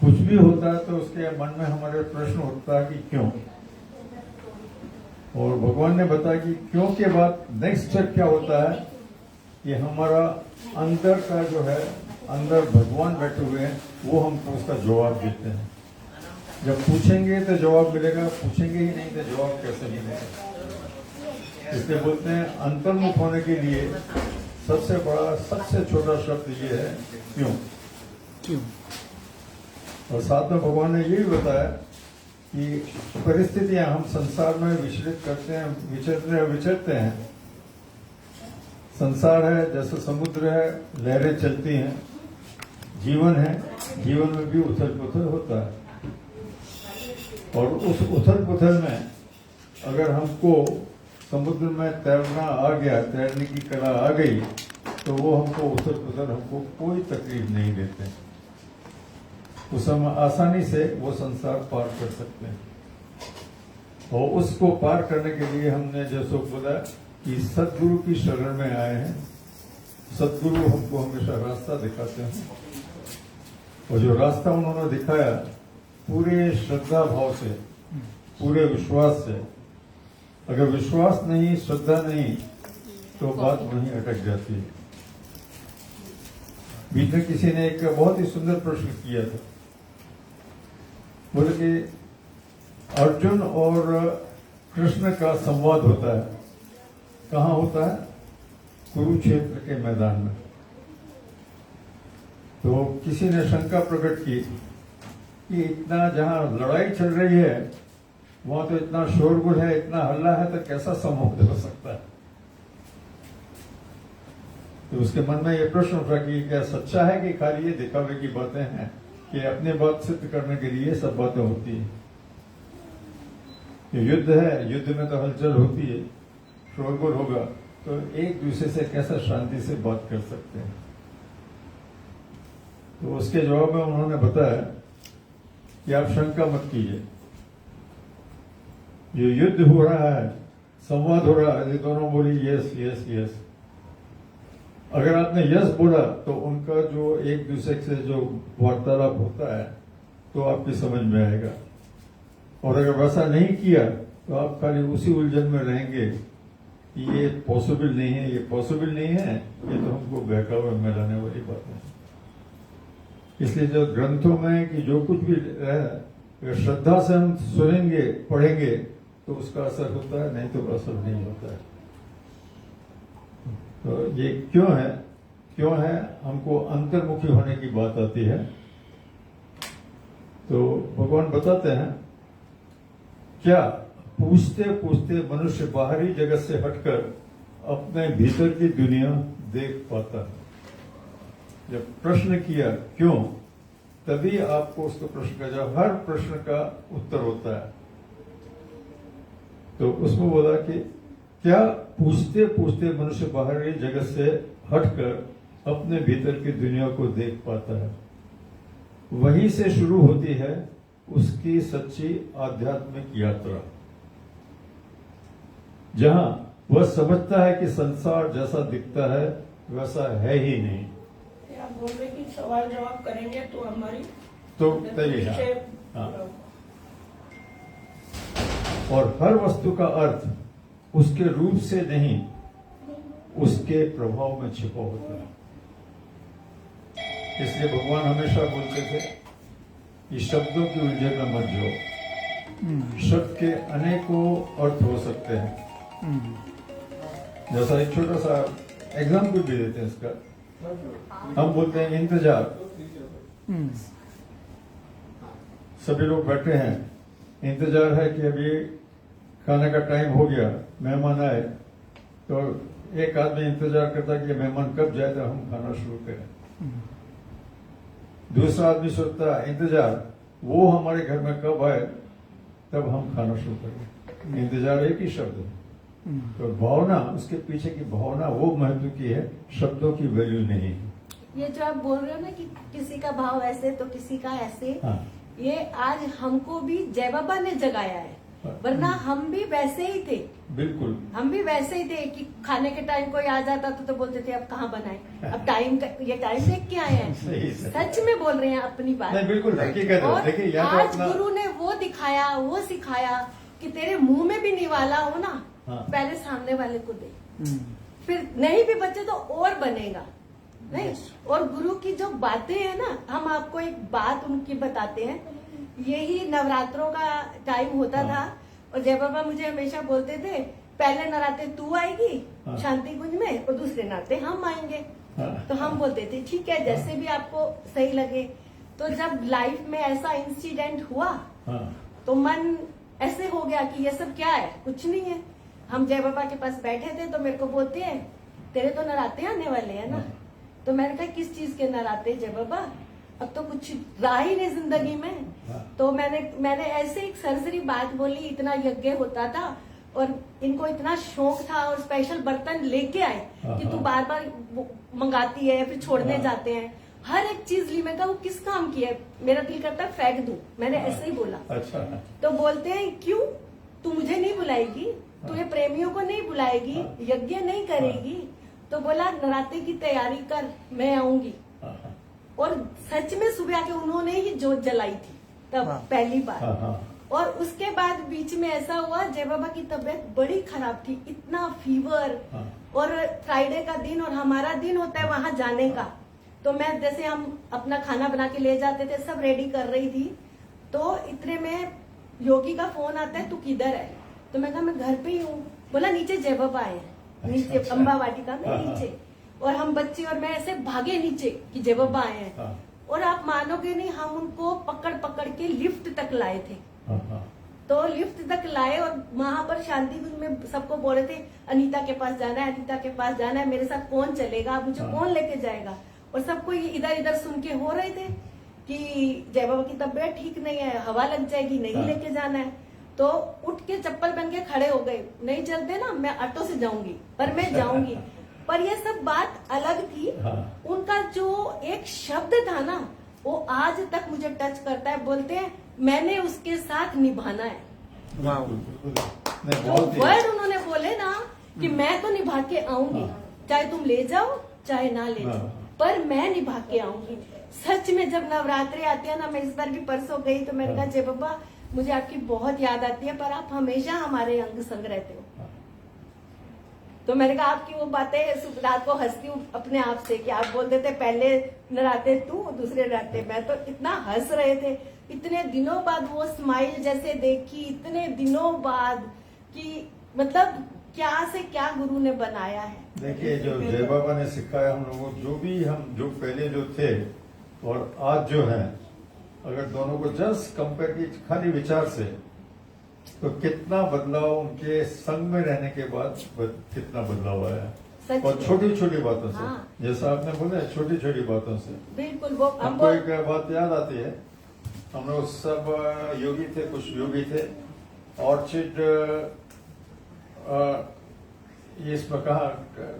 कुछ भी होता है तो उसके मन में हमारे प्रश्न उठता है कि क्यों। और भगवान ने बताया कि क्यों के बाद नेक्स्ट स्टेप क्या होता है कि हमारा अंदर का जो है, अंदर भगवान बैठे हुए हैं, वो हमको उसका जवाब देते हैं। जब पूछेंगे तो जवाब मिलेगा, पूछेंगे ही नहीं तो जवाब कैसे मिलेगा। इसलिए बोलते हैं अंतर्मुख होने के लिए सबसे बड़ा, सबसे छोटा शब्द ये है क्यों। क्यों? और साथ में भगवान ने ये भी बताया कि परिस्थितियां हम संसार में विचलित करते हैं, विचरते हैं। संसार है जैसे समुद्र है, लहरें चलती हैं। जीवन है, जीवन में भी उथल पुथल होता है। और उस उथल पुथल में अगर हमको समुद्र में तैरना आ गया, तैरने की कला आ गई, तो वो हमको उथल पुथल हमको कोई तकलीफ नहीं देते। उस हम आसानी से वो संसार पार कर सकते हैं। और उसको पार करने के लिए हमने जैसे बोला कि सदगुरु की शरण में आए हैं। सदगुरु हमको हमेशा रास्ता दिखाते हैं, और जो रास्ता उन्होंने दिखाया पूरे श्रद्धा भाव से, पूरे विश्वास से। अगर विश्वास नहीं, श्रद्धा नहीं, तो बात वहीं अटक जाती है। बीच में किसी ने एक बहुत ही सुंदर प्रश्न किया था, बोले कि अर्जुन और कृष्ण का संवाद होता है, कहाँ होता है? कुरुक्षेत्र के मैदान में। तो किसी ने शंका प्रकट की कि इतना जहां लड़ाई चल रही है वहां तो इतना शोरगुल है, इतना हल्ला है, तो कैसा संवाद हो सकता है? तो उसके मन में यह प्रश्न उठा कि क्या सच्चा है कि खाली ये दिखावे की बातें हैं, कि अपने बात सिद्ध करने के लिए सब बातें होती है। युद्ध है, युद्ध में तो हलचल होती है, शोरगुल होगा, तो एक दूसरे से कैसा शांति से बात कर सकते हैं? तो उसके जवाब में उन्होंने बताया कि आप शंका मत कीजिए, जो युद्ध हो रहा है, संवाद हो रहा है, ये दोनों बोली यस यस यस। अगर आपने यस बोला तो उनका जो एक दूसरे से जो वार्तालाप होता है तो आपकी समझ में आएगा। और अगर वैसा नहीं किया तो आप खाली उसी उलझन में रहेंगे कि ये पॉसिबल नहीं है, ये पॉसिबल नहीं है, ये तो हमको बहकावे में लाने वाली बात है। इसलिए जो ग्रंथों में कि जो कुछ भी है, अगर श्रद्धा से हम सुनेंगे, पढ़ेंगे, तो उसका असर होता है, नहीं तो असर नहीं होता है। तो ये क्यों है? क्यों है? हमको अंतर्मुखी होने की बात आती है। तो भगवान बताते हैं, क्या पूछते पूछते मनुष्य बाहरी जगत से हटकर अपने भीतर की दुनिया देख पाता है। जब प्रश्न किया क्यों, तभी आपको उसको प्रश्न का जवाब, हर प्रश्न का उत्तर होता है। तो उसमें बोला कि क्या पूछते पूछते मनुष्य बाहरी जगत से हटकर अपने भीतर की दुनिया को देख पाता है। वहीं से शुरू होती है उसकी सच्ची आध्यात्मिक यात्रा, जहां वह समझता है कि संसार जैसा दिखता है वैसा है ही नहीं। आप बोल रहे कि सवाल जवाब करेंगे तो हमारी तो तैयारी। हाँ। और हर वस्तु का अर्थ उसके रूप से नहीं, उसके प्रभाव में छिपा होता है। इसलिए भगवान हमेशा बोलते थे कि शब्दों की उलझन में मत जाओ। शब्द के अनेकों अर्थ हो सकते हैं। जैसा एक छोटा सा एग्जाम्पल भी देते हैं इसका। हम बोलते हैं इंतजार। सभी लोग बैठे हैं, इंतजार है कि अभी खाने का टाइम हो गया, मेहमान आए, तो एक आदमी इंतजार करता है कि मेहमान कब जाए तो हम खाना शुरू करें। दूसरा आदमी सोचता है इंतजार, वो हमारे घर में कब आए तब हम खाना शुरू करें। इंतजार एक ही शब्द है। तो भावना, उसके पीछे की भावना वो महत्व की है, शब्दों की वैल्यू नहीं है। ये जो आप बोल रहे हो ना कि किसी का भाव ऐसे तो किसी का ऐसे, हाँ। ये आज हमको भी जय बाबा ने जगाया है। वरना हम भी वैसे ही थे। बिल्कुल। हम भी वैसे ही थे कि खाने के टाइम कोई आ जाता तो बोलते थे अब कहाँ बनाए, अब ये टाइम देख के आए सही, हैं। सही। सच में बोल रहे हैं अपनी बात। नहीं, बिल्कुल हकीकत है। और देखिए यहाँ तो आज अपना गुरु ने वो दिखाया, वो सिखाया कि तेरे मुंह में भी निवाला हो ना, हाँ। पहले सामने वाले को दे, फिर नहीं भी बचे तो और बनेगा नहीं। और गुरु की जो बातें हैं ना, हम आपको एक बात उनकी बताते हैं। यही नवरात्रों का टाइम होता हाँ। था और जय बाबा मुझे हमेशा बोलते थे पहले नवरात्रे तू आएगी हाँ। शांति कुंज में और दूसरे नवरात्रे हम आएंगे। हाँ। तो हम बोलते थे ठीक है, जैसे भी आपको सही लगे। तो जब लाइफ में ऐसा इंसिडेंट हुआ हाँ। तो मन ऐसे हो गया कि ये सब क्या है, कुछ नहीं है। हम जय बाबा के पास बैठे थे तो मेरे को बोलते हैं तेरे तो नराते आने वाले हैं ना। तो मैंने कहा किस चीज के नराते जय बाबा, अब तो कुछ रहा ही नहीं जिंदगी में। तो मैंने ऐसे एक सरसरी बात बोली, इतना यज्ञ होता था और इनको इतना शौक था और स्पेशल बर्तन लेके आए कि तू बार बार मंगाती है फिर छोड़ने जाते हैं, हर एक चीज ली। मैं कहा वो किस काम की है, मेरा दिल करता है फेंक दूं, मैंने ऐसे ही बोला। अच्छा। तो बोलते हैं क्यों, तू मुझे नहीं बुलाएगी, तू ये प्रेमियों को नहीं बुलाएगी, यज्ञ नहीं करेगी। तो बोला नवरात्रि की तैयारी कर, मैं आऊंगी। और सच में सुबह आके उन्होंने ही जोत जलाई थी तब पहली बार। और उसके बाद बीच में ऐसा हुआ जय बाबा की तबीयत बड़ी खराब थी, इतना फीवर। और फ्राइडे का दिन और हमारा दिन होता है वहां जाने का। तो मैं जैसे हम अपना खाना बना के ले जाते थे, सब रेडी कर रही थी। तो इतने में योगी का फोन आता है तू किधर है। तो मैं कहा मैं घर पे ही हूँ। बोला नीचे जय बाबा आए हैं, नीचे अम्बा वाटिका में नीचे। और हम बच्चे और मैं ऐसे भागे नीचे कि जय बाबा आए हैं। और आप मानोगे नहीं, हम उनको पकड़ पकड़ के लिफ्ट तक लाए थे। तो लिफ्ट तक लाए और वहां पर शांति कुंज में सबको बोल रहे थे अनीता के पास जाना है, अनीता के पास जाना है, मेरे साथ कौन चलेगा, मुझे कौन लेके जाएगा। और सबको इधर इधर सुन के हो रहे थे कि जय बाबा की तबीयत ठीक नहीं है, हवा लग जाएगी, नहीं लेके जाना है। तो उठ के चप्पल पहन के खड़े हो गए, नहीं चलते ना मैं ऑटो से जाऊंगी, पर मैं जाऊंगी। पर ये सब बात अलग थी। उनका जो एक शब्द था ना, वो आज तक मुझे टच करता है। बोलते हैं मैंने उसके साथ निभाना है। जो वर्ड उन्होंने बोले ना कि मैं तो निभा के आऊंगी, चाहे तुम ले जाओ चाहे ना ले जाओ, पर मैं निभा के आऊंगी। सच में जब नवरात्रि आती है ना, मैं इस बार भी परसों गई तो मैंने कहा जय बाबा मुझे आपकी बहुत याद आती है, पर आप हमेशा हमारे अंग संग रहते हो। तो मैंने कहा आपकी वो बातें रात को हंसती हूँ अपने आप से कि आप बोलते थे पहले नराते तू दूसरे नराते मैं। तो इतना हंस रहे थे, इतने दिनों बाद वो स्माइल जैसे देखी, इतने दिनों बाद कि मतलब क्या से क्या गुरु ने बनाया है। देखिए जो जय बाबा ने सिखाया हम लोगों को, जो भी हम जो पहले जो थे और आज जो है, अगर दोनों को जस्ट कंपेयर की खाली विचार से, तो कितना बदलाव उनके संग में रहने के बाद कितना बदलाव आया। और छोटी छोटी बातों से, जैसा आपने बोला छोटी छोटी बातों से बिल्कुल। वो हमको एक बात याद आती है, हम लोग सब योगी थे, कुछ योगी थे, ऑर्चिड इसमें कहा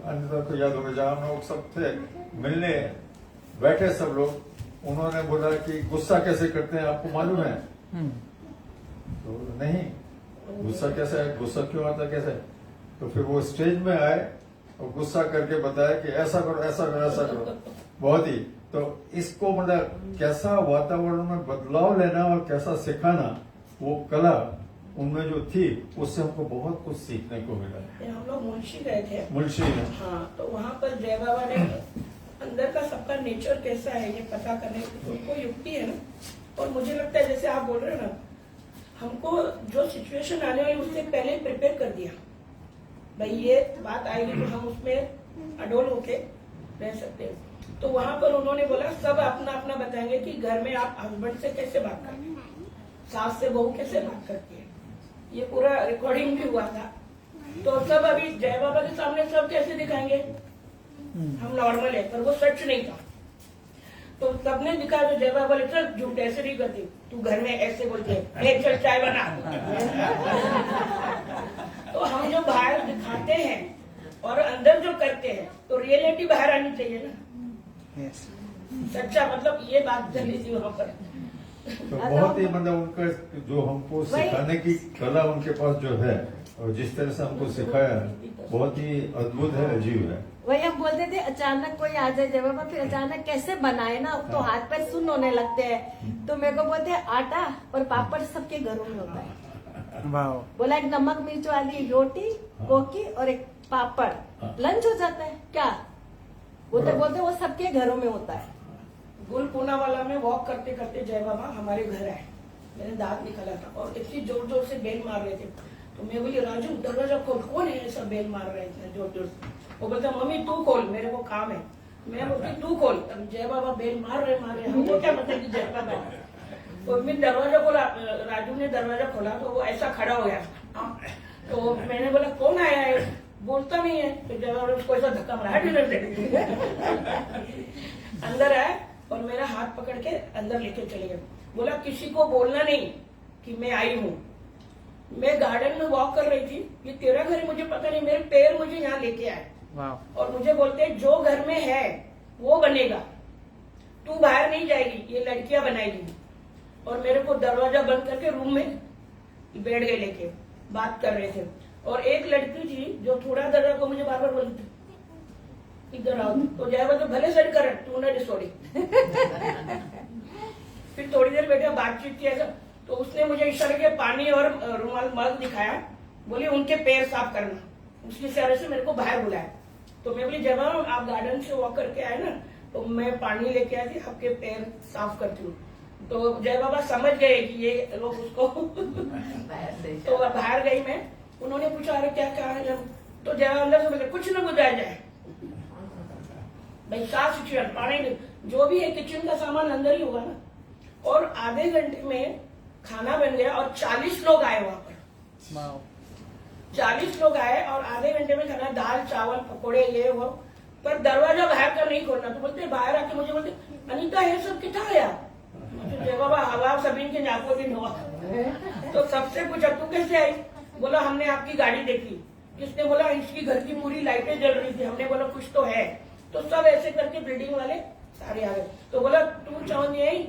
अन्य को याद होगा, जहाँ हम लोग सब थे मिलने बैठे सब लोग। उन्होंने बोला कि गुस्सा कैसे करते हैं आपको मालूम है? तो नहीं, गुस्सा कैसे है, गुस्सा क्यों आता कैसे? तो फिर वो स्टेज में आए और गुस्सा करके बताया कि ऐसा करो ऐसा करो ऐसा करो। बहुत ही तो इसको मतलब कैसा वातावरण में बदलाव लेना और कैसा सिखाना, वो कला उनमें जो थी, उससे हमको बहुत कुछ सीखने को मिला। हम लोग मुंशी गए थे, मुंशी में। हाँ, तो वहाँ पर जय बाबा ने अंदर का सबका नेचर कैसा है ये पता करने की उनको युक्ति है ना। और मुझे लगता है जैसे आप बोल रहे हो ना, हमको जो सिचुएशन आने वाली उससे पहले प्रिपेयर कर दिया, भाई ये बात आएगी तो हम उसमें अडोल होके रह सकते हैं। तो वहां पर उन्होंने बोला सब अपना अपना बताएंगे कि घर में आप हस्बैंड से कैसे बात करते हैं, सास से बहू कैसे बात करती है। ये पूरा रिकॉर्डिंग भी हुआ था। तो सब अभी जय बाबा के सामने सब कैसे दिखाएंगे, हम नॉर्मल है, पर वो सच नहीं था। तो सबने दिखाया तो जय बाबा बोले चल झूठ ऐसे नहीं करती, तू घर में ऐसे बोलते है, चल चाय बना। तो हम जो बाहर दिखाते हैं और अंदर जो करते हैं, तो रियलिटी बाहर आनी चाहिए ना। सच्चा मतलब ये बात चली थी वहां पर। तो बहुत ही मतलब उनका जो हमको सिखाने की कला उनके पास जो है और जिस तरह से हमको सिखाया बहुत ही अद्भुत है, अजीब है। वही हम बोलते थे अचानक कोई आ जाए जब फिर अचानक कैसे बनाए ना, तो हाथ पैर सुन्न होने लगते हैं। तो मेरे को बोलते हैं आटा और पापड़ सबके घरों में होता है। वाह। बोला एक नमक मिर्च वाली रोटी कोकी और एक पापड़, लंच हो जाता है क्या? बोलते वो सबके घरों में होता है। गुल पूनावाला में वॉक करते करते जय बाबा हमारे घर आए, मैंने दांत निकाला था और इतनी जोर जोर से बेल मार रहे थे। तो मैं बोली राजू दरवाजा खोल, कौन है ऐसा बेल मार रहे इतने जोर जोर से? वो बोलता मम्मी तू खोल, मेरे को काम है। मैं बोलती तू खोल। अब जय बाबा बेल मार रहे हमको क्या पता कि जय बाबा। तो मैं दरवाजा खोला, राजू ने दरवाजा खोला तो वो ऐसा खड़ा हो गया। तो मैंने बोला कौन आया है? बोलता नहीं है। तो जय बाबा उसको ऐसा धक्का मारा डिनर से अंदर आया और मेरा हाथ पकड़ के अंदर लेके चले गए। बोला किसी को बोलना नहीं कि मैं आई हूँ। मैं गार्डन में वॉक कर रही थी, ये तेरा घर है मुझे पता नहीं, मेरे पैर मुझे यहाँ लेके आए और मुझे बोलते जो घर में है वो बनेगा, तू बाहर नहीं जाएगी, ये लड़कियां बनाएगी। और मेरे को दरवाजा बंद करके रूम में बैठ गए लेके, बात कर रहे थे। और एक लड़की थी जो थोड़ा दरवाजा को मुझे बार बार बोलती थी इधर आओ। तो जाए तो भले सेट कर तू ना डिसोड़ी। फिर थोड़ी देर बैठे बातचीत की ऐसा, तो उसने मुझे इशारे के पानी और रुमाल मग दिखाया, बोली उनके पैर साफ करना। उसकी इशारे से मेरे को बाहर बुलाया। तो मैं बोली जब आप गार्डन से वॉक करके आए ना, तो मैं पानी लेके आई थी, आपके पैर साफ करती हूँ। तो जय बाबा समझ गए कि ये लोग उसको तो बाहर गई मैं, उन्होंने पूछा अरे क्या क्या है? तो जय अंदर से बोले कुछ न बुझाया जाए भाई, साफ सिचुएशन पानी जो भी है किचन का सामान अंदर ही होगा ना। और आधे घंटे में खाना बन गया और 40 लोग आए वहां पर। 40 लोग आए और आधे घंटे में खाना, दाल चावल पकोड़े ये वो। पर दरवाजा बाहर का नहीं खोलना। तो बोलते बाहर आके मुझे बोलते अनिता ये सब कितना आया? जय बाबा हवा सभी के नाको दिन हुआ। तो सबसे पूछा तू कैसे आई? बोला हमने आपकी गाड़ी देखी। किसने? बोला इसकी घर की पूरी लाइटें जल रही थी। हमने बोला कुछ तो है। तो सब ऐसे करके बिल्डिंग वाले सारे आ गए। तो बोला तू चांद आई?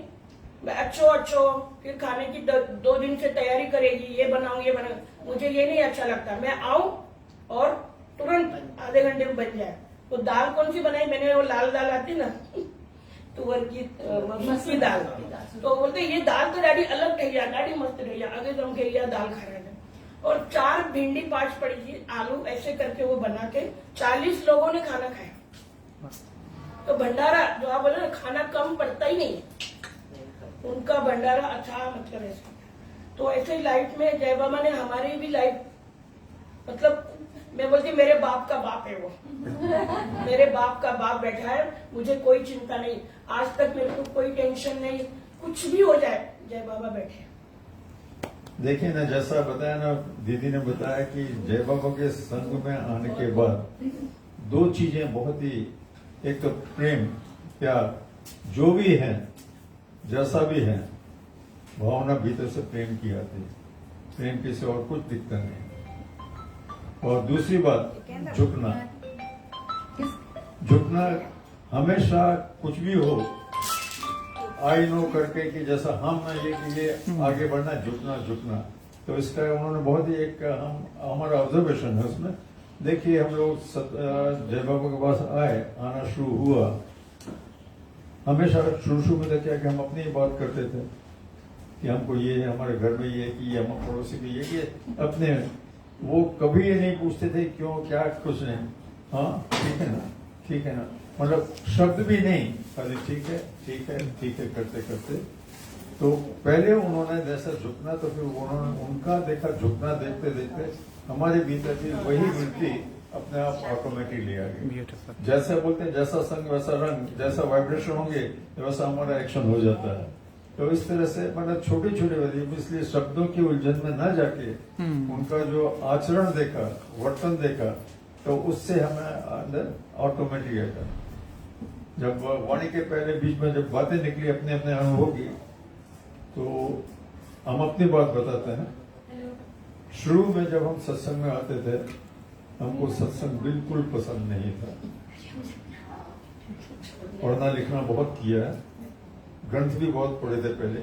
अच्छो फिर खाने की 2 दिन से तैयारी करेगी, ये बनाऊं ये बनाऊं। मुझे ये नहीं अच्छा लगता, मैं आऊं और तुरंत आधे घंटे में बन जाए। तो दाल कौन सी बनाई मैंने? वो लाल दाल आती ना तुअर की मसूर दाल। तो बोलते ये दाल तो डैडी अलग ठहिया, डैडी मस्त ठहिया, आगे तो हम ठहिया दाल खा रहे थे। और 4 भिंडी 5 पड़ी थी, आलू ऐसे करके वो बना के 40 लोगों ने खाना खाया। तो भंडारा जो आप बोले ना, खाना कम पड़ता ही नहीं, उनका भंडारा अच्छा मतलब ऐसा। तो ऐसे ही लाइफ में जय बाबा ने हमारी भी लाइफ, मतलब मैं बोलती मेरे बाप का बाप है वो। मेरे बाप का बाप बैठा है, मुझे कोई चिंता नहीं, आज तक मेरे को कोई टेंशन नहीं, कुछ भी हो जाए जय बाबा बैठे। देखिए ना, जैसा बताया ना दीदी ने बताया कि जय बाबा के संग में आने के बाद 2 चीजें बहुत ही, एक तो प्रेम प्यार, जो भी है जैसा भी है भावना भीतर से प्रेम की आती है, प्रेम की से और कुछ दिखता नहीं। और दूसरी बात झुकना हमेशा कुछ भी हो आई नो करके कि जैसा हम ये आगे बढ़ना, झुकना। तो इसका उन्होंने बहुत ही एक हमारा ऑब्जर्वेशन है उसमें। देखिए हम लोग जय बाबा के पास आना शुरू हुआ, हमेशा शुरू में तो क्या कि हम अपनी ही बात करते थे कि हमको ये है, हमारे घर में ये कि हम पड़ोसी में ये अपने, वो कभी ये नहीं पूछते थे क्यों क्या कुछ नहीं। हाँ ठीक है ना, मतलब शब्द भी नहीं, खाली ठीक है करते करते। तो पहले उन्होंने जैसा झुकना, तो फिर उन्होंने उनका देखा झुकना, देखते देखते हमारे भीतर की वही वृत्ति अपने आप ऑटोमेटिकली आ गई। जैसे बोलते हैं जैसा संग वैसा रंग, जैसा वाइब्रेशन होंगे वैसा हमारा एक्शन हो जाता है। तो इस तरह से मतलब छोटी छोटी, इसलिए शब्दों की उलझन में न जाके उनका जो आचरण देखा, वर्तन देखा, तो उससे हमें अंदर ऑटोमेटिक आता। जब वाणी के पहले बीच में जब बातें निकली अपने अपने अनुभव की, तो हम अपनी बात बताते हैं। शुरू में जब हम सत्संग में आते थे, हमको सत्संग बिल्कुल पसंद नहीं था। पढ़ना लिखना बहुत किया है, ग्रंथ भी बहुत पढ़े थे पहले,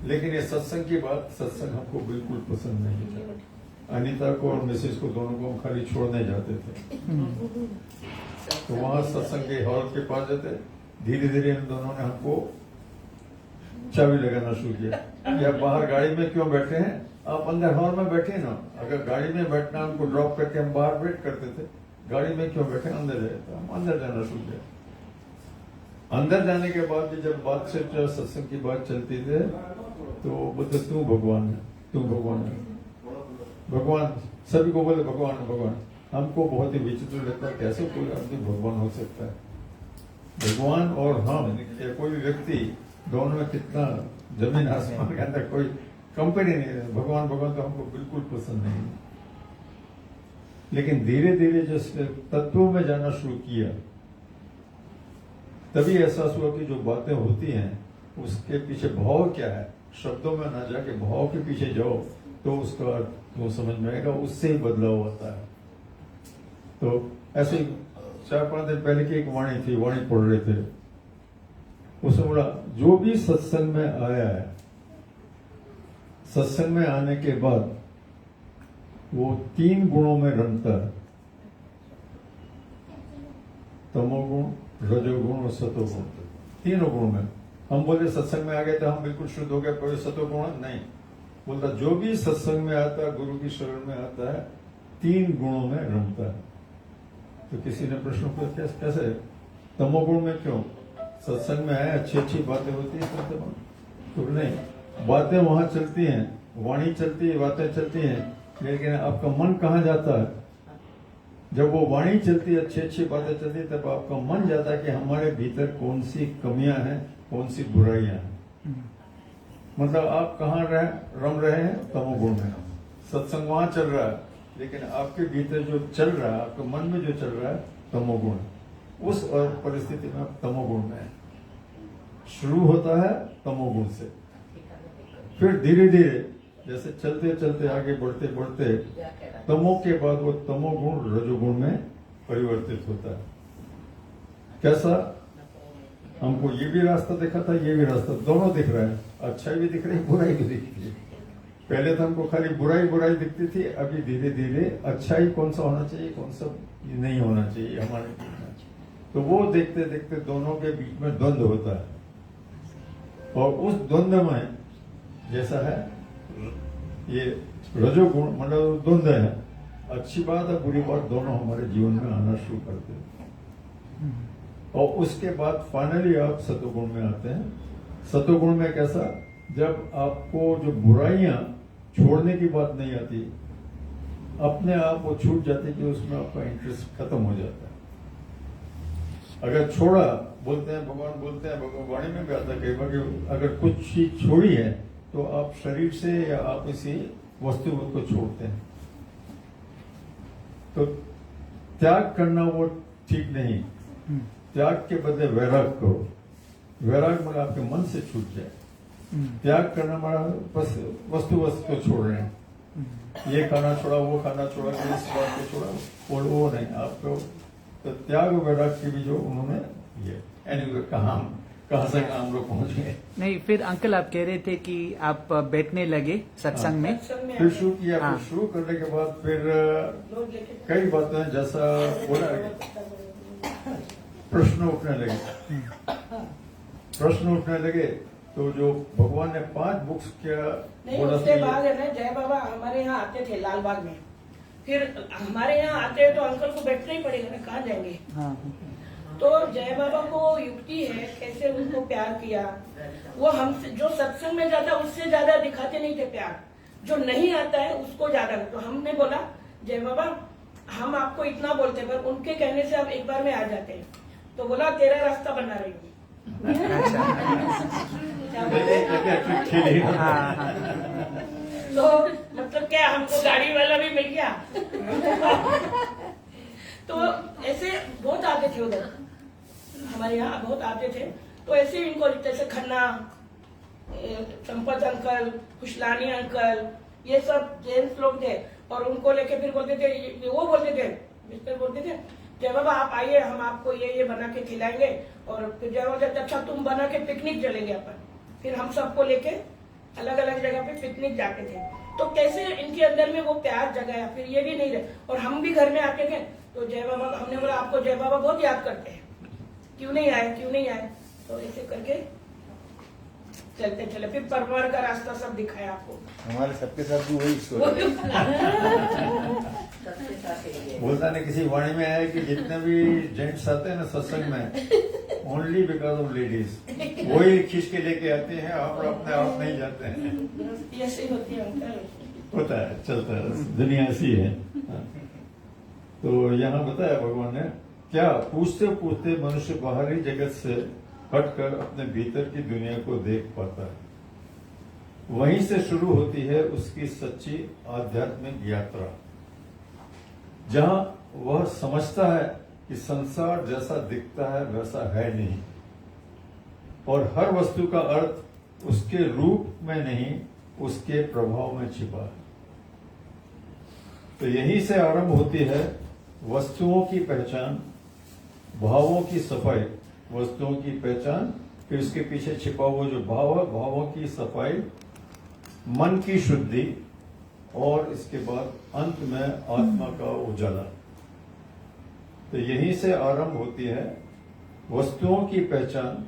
लेकिन ये सत्संग की बात, सत्संग हमको बिल्कुल पसंद नहीं है। अनीता को और मिसेस को दोनों को हम खाली छोड़ने जाते थे, तो वहां सत्संग के हॉल के पास जाते, धीरे धीरे इन दोनों ने हमको चाबी लगाना शुरू किया। या बाहर गाड़ी में क्यों बैठे हैं, आप अंदर हॉल में बैठे ना। अगर गाड़ी में बैठना हमको ड्रॉप करके हम बाहर वेट करते थे, गाड़ी में क्यों बैठे, अंदर जाए, तो हम अंदर जाना शुरू किया। अंदर जाने के बाद भी जब बातचीत सत्संग की बात चलती थी, तो बोलते तू भगवान है, तू भगवान है, भगवान सभी को बोले भगवान है, भगवान। हमको बहुत ही विचित्र लगता है, कैसे कोई आदमी भगवान हो सकता है। भगवान और हम या कोई व्यक्ति दोनों में कितना जमीन आसमान के अंदर कोई कंपनी नहीं है। भगवान भगवान तो हमको बिल्कुल पसंद नहीं है। लेकिन धीरे धीरे जैसे तत्वों में जाना शुरू किया, तभी एहसास हुआ कि जो बातें होती हैं उसके पीछे भाव क्या है। शब्दों में ना जाके भाव के पीछे जाओ तो उसका अर्थ वो समझ में आएगा, उससे ही बदलाव होता है। तो ऐसे 4-5 दिन पहले की एक वाणी थी, वाणी पढ़ रहे थे, उसमें बोला जो भी सत्संग में आया है, सत्संग में आने के बाद वो 3 गुणों में रमता है, तमोगुण, रजोगुण और सतोगुण, तीनों गुणों में। हम बोले सत्संग में आ गए तो हम बिल्कुल शुद्ध हो गए, कोई सतोगुण नहीं। बोलता जो भी सत्संग में आता है, गुरु की शरण में आता है, 3 गुणों में रमता है। तो किसी ने प्रश्न किया कैसे, तमोगुण में क्यों, सत्संग में आए, अच्छी अच्छी बातें होती है, तो नहीं, बातें वहां चलती हैं, वाणी चलती है, बातें चलती हैं, लेकिन आपका मन कहाँ जाता है। जब वो वाणी चलती है, अच्छी अच्छी बातें चलती है, तब आपका मन जाता है कि हमारे भीतर कौन सी कमियां हैं, कौन सी बुराइयां हैं। मतलब आप कहाँ रम रहे हैं, तमोगुण में। सत्संग वहां चल रहा है, लेकिन आपके भीतर जो चल रहा है, आपके मन में जो चल रहा है, तमोगुण। उस परिस्थिति में आप तमोगुण में है। शुरू होता है तमोगुण से, फिर धीरे धीरे जैसे चलते चलते आगे बढ़ते बढ़ते तमो के बाद वो तमोगुण रजोगुण में परिवर्तित होता है। कैसा, हमको ये भी रास्ता दिखा था, ये भी रास्ता, दोनों दिख रहा है, अच्छाई भी दिख रही है, बुराई भी दिख रही है। पहले तो हमको खाली बुराई बुराई दिखती थी, अभी धीरे धीरे अच्छाई कौन सा होना चाहिए, कौन सा नहीं होना चाहिए हमारे बीच। तो वो देखते देखते दोनों के बीच में द्वंद्व होता है, और उस द्वंद्व में जैसा है ये रजोगुण, मतलब द्वंद्व है, अच्छी बात है बुरी बात दोनों हमारे जीवन में आना शुरू करते हैं। और उसके बाद फाइनली आप सतोगुण में आते हैं। सतोगुण में कैसा, जब आपको जो बुराइयां छोड़ने की बात नहीं आती, अपने आप वो छूट जाती कि उसमें आपका इंटरेस्ट खत्म हो जाता है। अगर छोड़ा, बोलते हैं भगवान, बोलते हैं भगवान वाणी में भी आता है कई बार कि अगर कुछ चीज छोड़ी है तो आप शरीर से या आप इसी वस्तु को छोड़ते हैं। तो त्याग करना वो ठीक नहीं, त्याग के बदले वैराग करो। वैराग मतलब आपके मन से छूट जाए। त्याग करना हमारा बस वस्तु को छोड़ रहे हैं, ये खाना छोड़ा, वो खाना छोड़ा, इस बात को छोड़ा, और वो नहीं आपको। तो त्याग वैराग की भी जो उन्होंने ये कहाँ से हम लोग पहुंच गए। नहीं, फिर अंकल आप कह रहे थे कि आप बैठने लगे सत्संग में, फिर शुरू किया। हाँ। फिर शुरू करने के बाद फिर कई बातें जैसा बोला, प्रश्न उठने लगे, प्रश्न उठने लगे। तो जो भगवान ने 5 बुक्स क्या नहीं, बोला, उसके बाद है ना, जय बाबा हमारे यहाँ आते थे लालबाग में। फिर हमारे यहाँ आते हैं तो अंकल को बैठना ही पड़ेगा ना, कहाँ जाएंगे। हाँ। तो जय बाबा को युक्ति है कैसे उनको प्यार किया। वो हमसे जो सत्संग में जाता उससे ज्यादा दिखाते नहीं थे प्यार, जो नहीं आता है उसको ज्यादा। तो हमने बोला जय बाबा हम आपको इतना बोलते हैं, पर उनके कहने से आप एक बार में आ जाते हैं। तो बोला तेरा रास्ता बना रही हूँ। तो मतलब क्या, हमको गाड़ी वाला भी मिल गया। तो ऐसे बहुत आते थे उधर, हमारे यहाँ बहुत आते थे। तो ऐसे ही इनको जैसे खन्ना, संपत अंकल, खुशलानी अंकल, ये सब जेंट्स लोग थे। और उनको लेके फिर बोलते थे, वो बोलते थे, मिस्टर बोलते थे जय बाबा आप आइए, हम आपको ये बना के खिलाएंगे। और फिर जय बाबा अच्छा तुम बना के पिकनिक चलेंगे अपन। फिर हम सबको लेके अलग अलग जगह पे पिकनिक जाते थे, तो कैसे इनके अंदर में वो प्यार जगाया, फिर ये भी नहीं रहे। और हम भी घर में आके गए तो जय बाबा, हमने बोला आपको जय बाबा बहुत याद करते हैं, क्यों नहीं आए, क्यों नहीं आए, तो ऐसे करके चलते चले, फिर परमार का रास्ता सब दिखाया आपको। हमारे सबके साथ भी वही स्टोरी। बोलता ने किसी वाणी में है कि जितने भी जेंट्स आते हैं ना सत्संग में, ओनली बिकॉज ऑफ लेडीज, वही खींच के लेके आते हैं, और अपने आप नहीं जाते हैं। ऐसे ही होती है अंकल, होता है, चलता है, दुनिया ऐसी है। तो यहाँ बताया भगवान ने क्या, पूछते पूछते मनुष्य बाहरी जगत से हटकर अपने भीतर की दुनिया को देख पाता है। वहीं से शुरू होती है उसकी सच्ची आध्यात्मिक यात्रा, जहां वह समझता है कि संसार जैसा दिखता है वैसा है नहीं, और हर वस्तु का अर्थ उसके रूप में नहीं, उसके प्रभाव में छिपा है। तो यहीं से आरंभ होती है वस्तुओं की पहचान, भावों की सफाई, वस्तुओं की पहचान, फिर उसके पीछे छिपा हुआ जो भाव है, भावों की सफाई, मन की शुद्धि, और इसके बाद अंत में आत्मा का उजाला। तो यहीं से आरंभ होती है वस्तुओं की पहचान,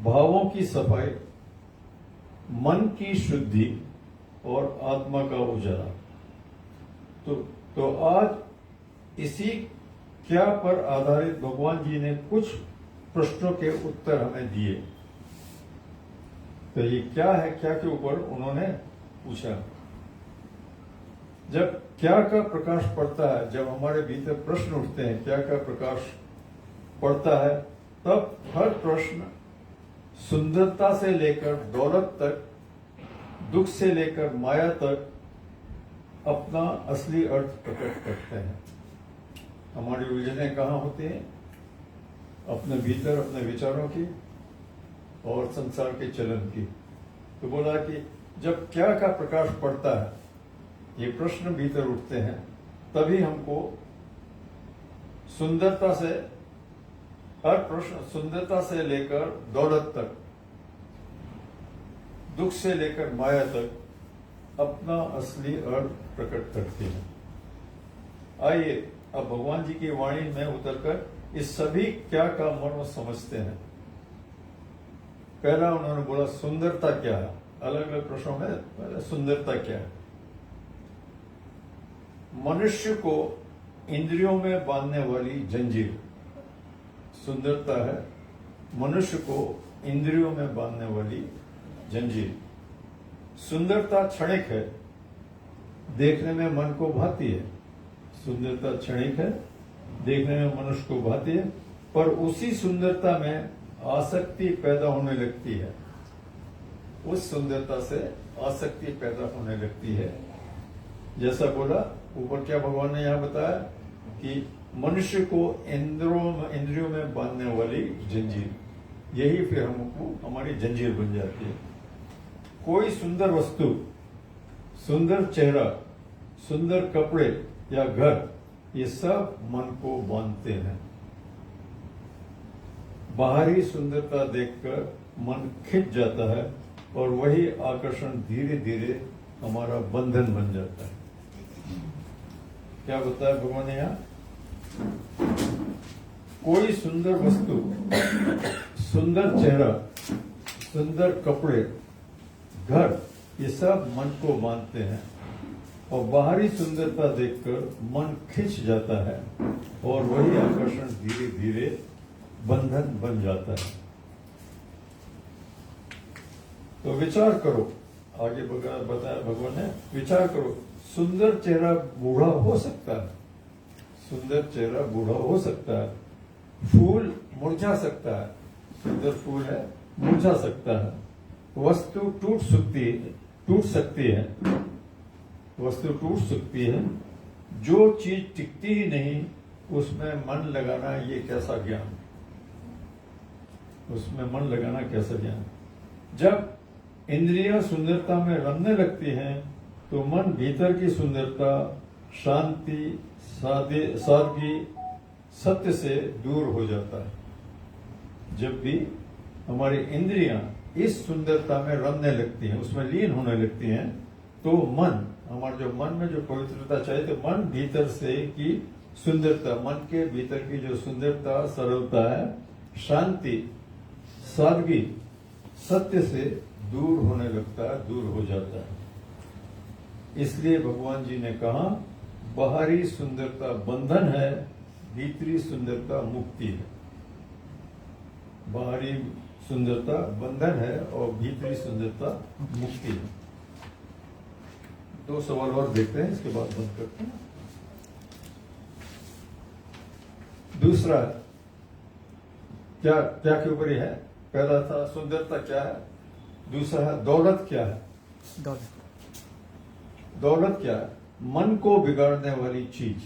भावों की सफाई, मन की शुद्धि और आत्मा का उजाला। तो आज इसी क्या पर आधारित भगवान जी ने कुछ प्रश्नों के उत्तर हमें दिए। तो ये क्या है, क्या के ऊपर उन्होंने पूछा। जब क्या का प्रकाश पड़ता है, जब हमारे भीतर प्रश्न उठते हैं, क्या का प्रकाश पड़ता है, तब हर प्रश्न सुंदरता से लेकर दौलत तक, दुख से लेकर माया तक अपना असली अर्थ प्रकट करते हैं। हमारी उलझनें कहाँ होती हैं? अपने भीतर, अपने विचारों की और संसार के चलन की। तो बोला कि जब क्या का प्रकाश पड़ता है, ये प्रश्न भीतर उठते हैं, तभी हमको सुंदरता से, हर प्रश्न सुंदरता से लेकर दौलत तक, दुख से लेकर माया तक अपना असली अर्थ प्रकट करते हैं। आइए अब भगवान जी की वाणी में उतरकर इस सभी क्या का मर्म समझते हैं। पहला उन्होंने बोला सुंदरता क्या है। अलग अलग प्रश्नों में पहले सुंदरता क्या है। मनुष्य को इंद्रियों में बांधने वाली जंजीर सुंदरता है। मनुष्य को इंद्रियों में बांधने वाली जंजीर। सुंदरता क्षणिक है, देखने में मन को भाती है। सुंदरता क्षणिक है, देखने में मनुष्य को भाती है, पर उसी सुंदरता में आसक्ति पैदा होने लगती है। उस सुंदरता से आसक्ति पैदा होने लगती है। जैसा बोला ऊपर, क्या भगवान ने यहां बताया कि मनुष्य को इंद्रियों में बांधने वाली जंजीर, यही फिर हमको हमारी जंजीर बन जाती है। कोई सुंदर वस्तु, सुंदर चेहरा, सुंदर कपड़े या घर, ये सब मन को बांधते हैं। बाहरी सुंदरता देखकर मन खिंच जाता है और वही आकर्षण धीरे धीरे हमारा बंधन बन जाता है। क्या बताया भगवान ने यहाँ? कोई सुंदर वस्तु, सुंदर चेहरा, सुंदर कपड़े, घर, ये सब मन को बांधते हैं और बाहरी सुंदरता देखकर मन खिंच जाता है और वही आकर्षण धीरे धीरे बंधन बन जाता है। तो विचार करो, आगे बताया भगवान ने, विचार करो, सुंदर चेहरा बूढ़ा हो सकता है, सुंदर चेहरा बूढ़ा हो सकता है, फूल मुरझा सकता है, सुंदर फूल है मुरझा सकता है, वस्तु टूट सकती है, वस्तु टूट सकती है, जो चीज टिकती ही नहीं उसमें मन लगाना ये कैसा ज्ञान, उसमें मन लगाना कैसा ज्ञान। जब इंद्रियां सुंदरता में रमने लगती हैं तो मन भीतर की सुंदरता, शांति, सादगी, सत्य से दूर हो जाता है। जब भी हमारी इंद्रियां इस सुंदरता में रमने लगती हैं, उसमें लीन होने लगती हैं, तो मन, हमारे जो मन में जो पवित्रता चाहिए, तो मन भीतर से की सुंदरता, मन के भीतर की जो सुंदरता, सरलता है, शांति, सादगी, सत्य से दूर होने लगता है, दूर हो जाता है। इसलिए भगवान जी ने कहा, बाहरी सुंदरता बंधन है, भीतरी सुंदरता मुक्ति है। बाहरी सुंदरता बंधन है और भीतरी सुंदरता मुक्ति है। 2 सवाल और देखते हैं, इसके बाद बंद करते हैं। दूसरा, क्या क्या के ऊपर है? पहला था सुंदरता क्या है, दूसरा है दौलत क्या है। दौलत। दौलत क्या है? मन को बिगाड़ने वाली चीज।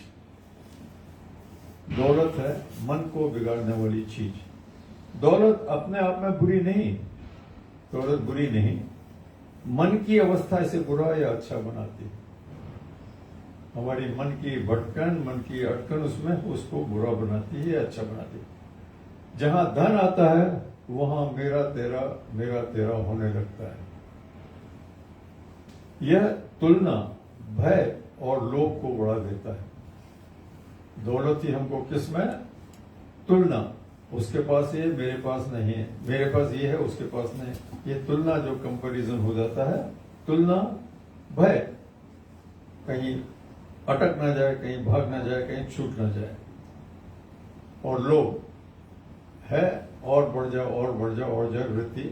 दौलत है मन को बिगाड़ने वाली चीज। दौलत अपने आप में बुरी नहीं, दौलत बुरी नहीं, मन की अवस्था इसे बुरा या अच्छा बनाती है। हमारी मन की भटकन, मन की अटकन उसमें उसको बुरा बनाती है, अच्छा बनाती है। जहां धन आता है वहां मेरा तेरा होने लगता है। यह तुलना भय और लोभ को बढ़ा देता है। दौलत ही हमको किस में? तुलना, उसके पास ये मेरे पास नहीं है, मेरे पास ये है उसके पास नहीं। ये तुलना जो कंपैरिजन हो जाता है, तुलना, भय, कहीं अटक ना जाए, कहीं भाग ना जाए, कहीं छूट ना जाए, और लोभ है और बढ़ जाए और बढ़ जाए और जाए वृत्ति,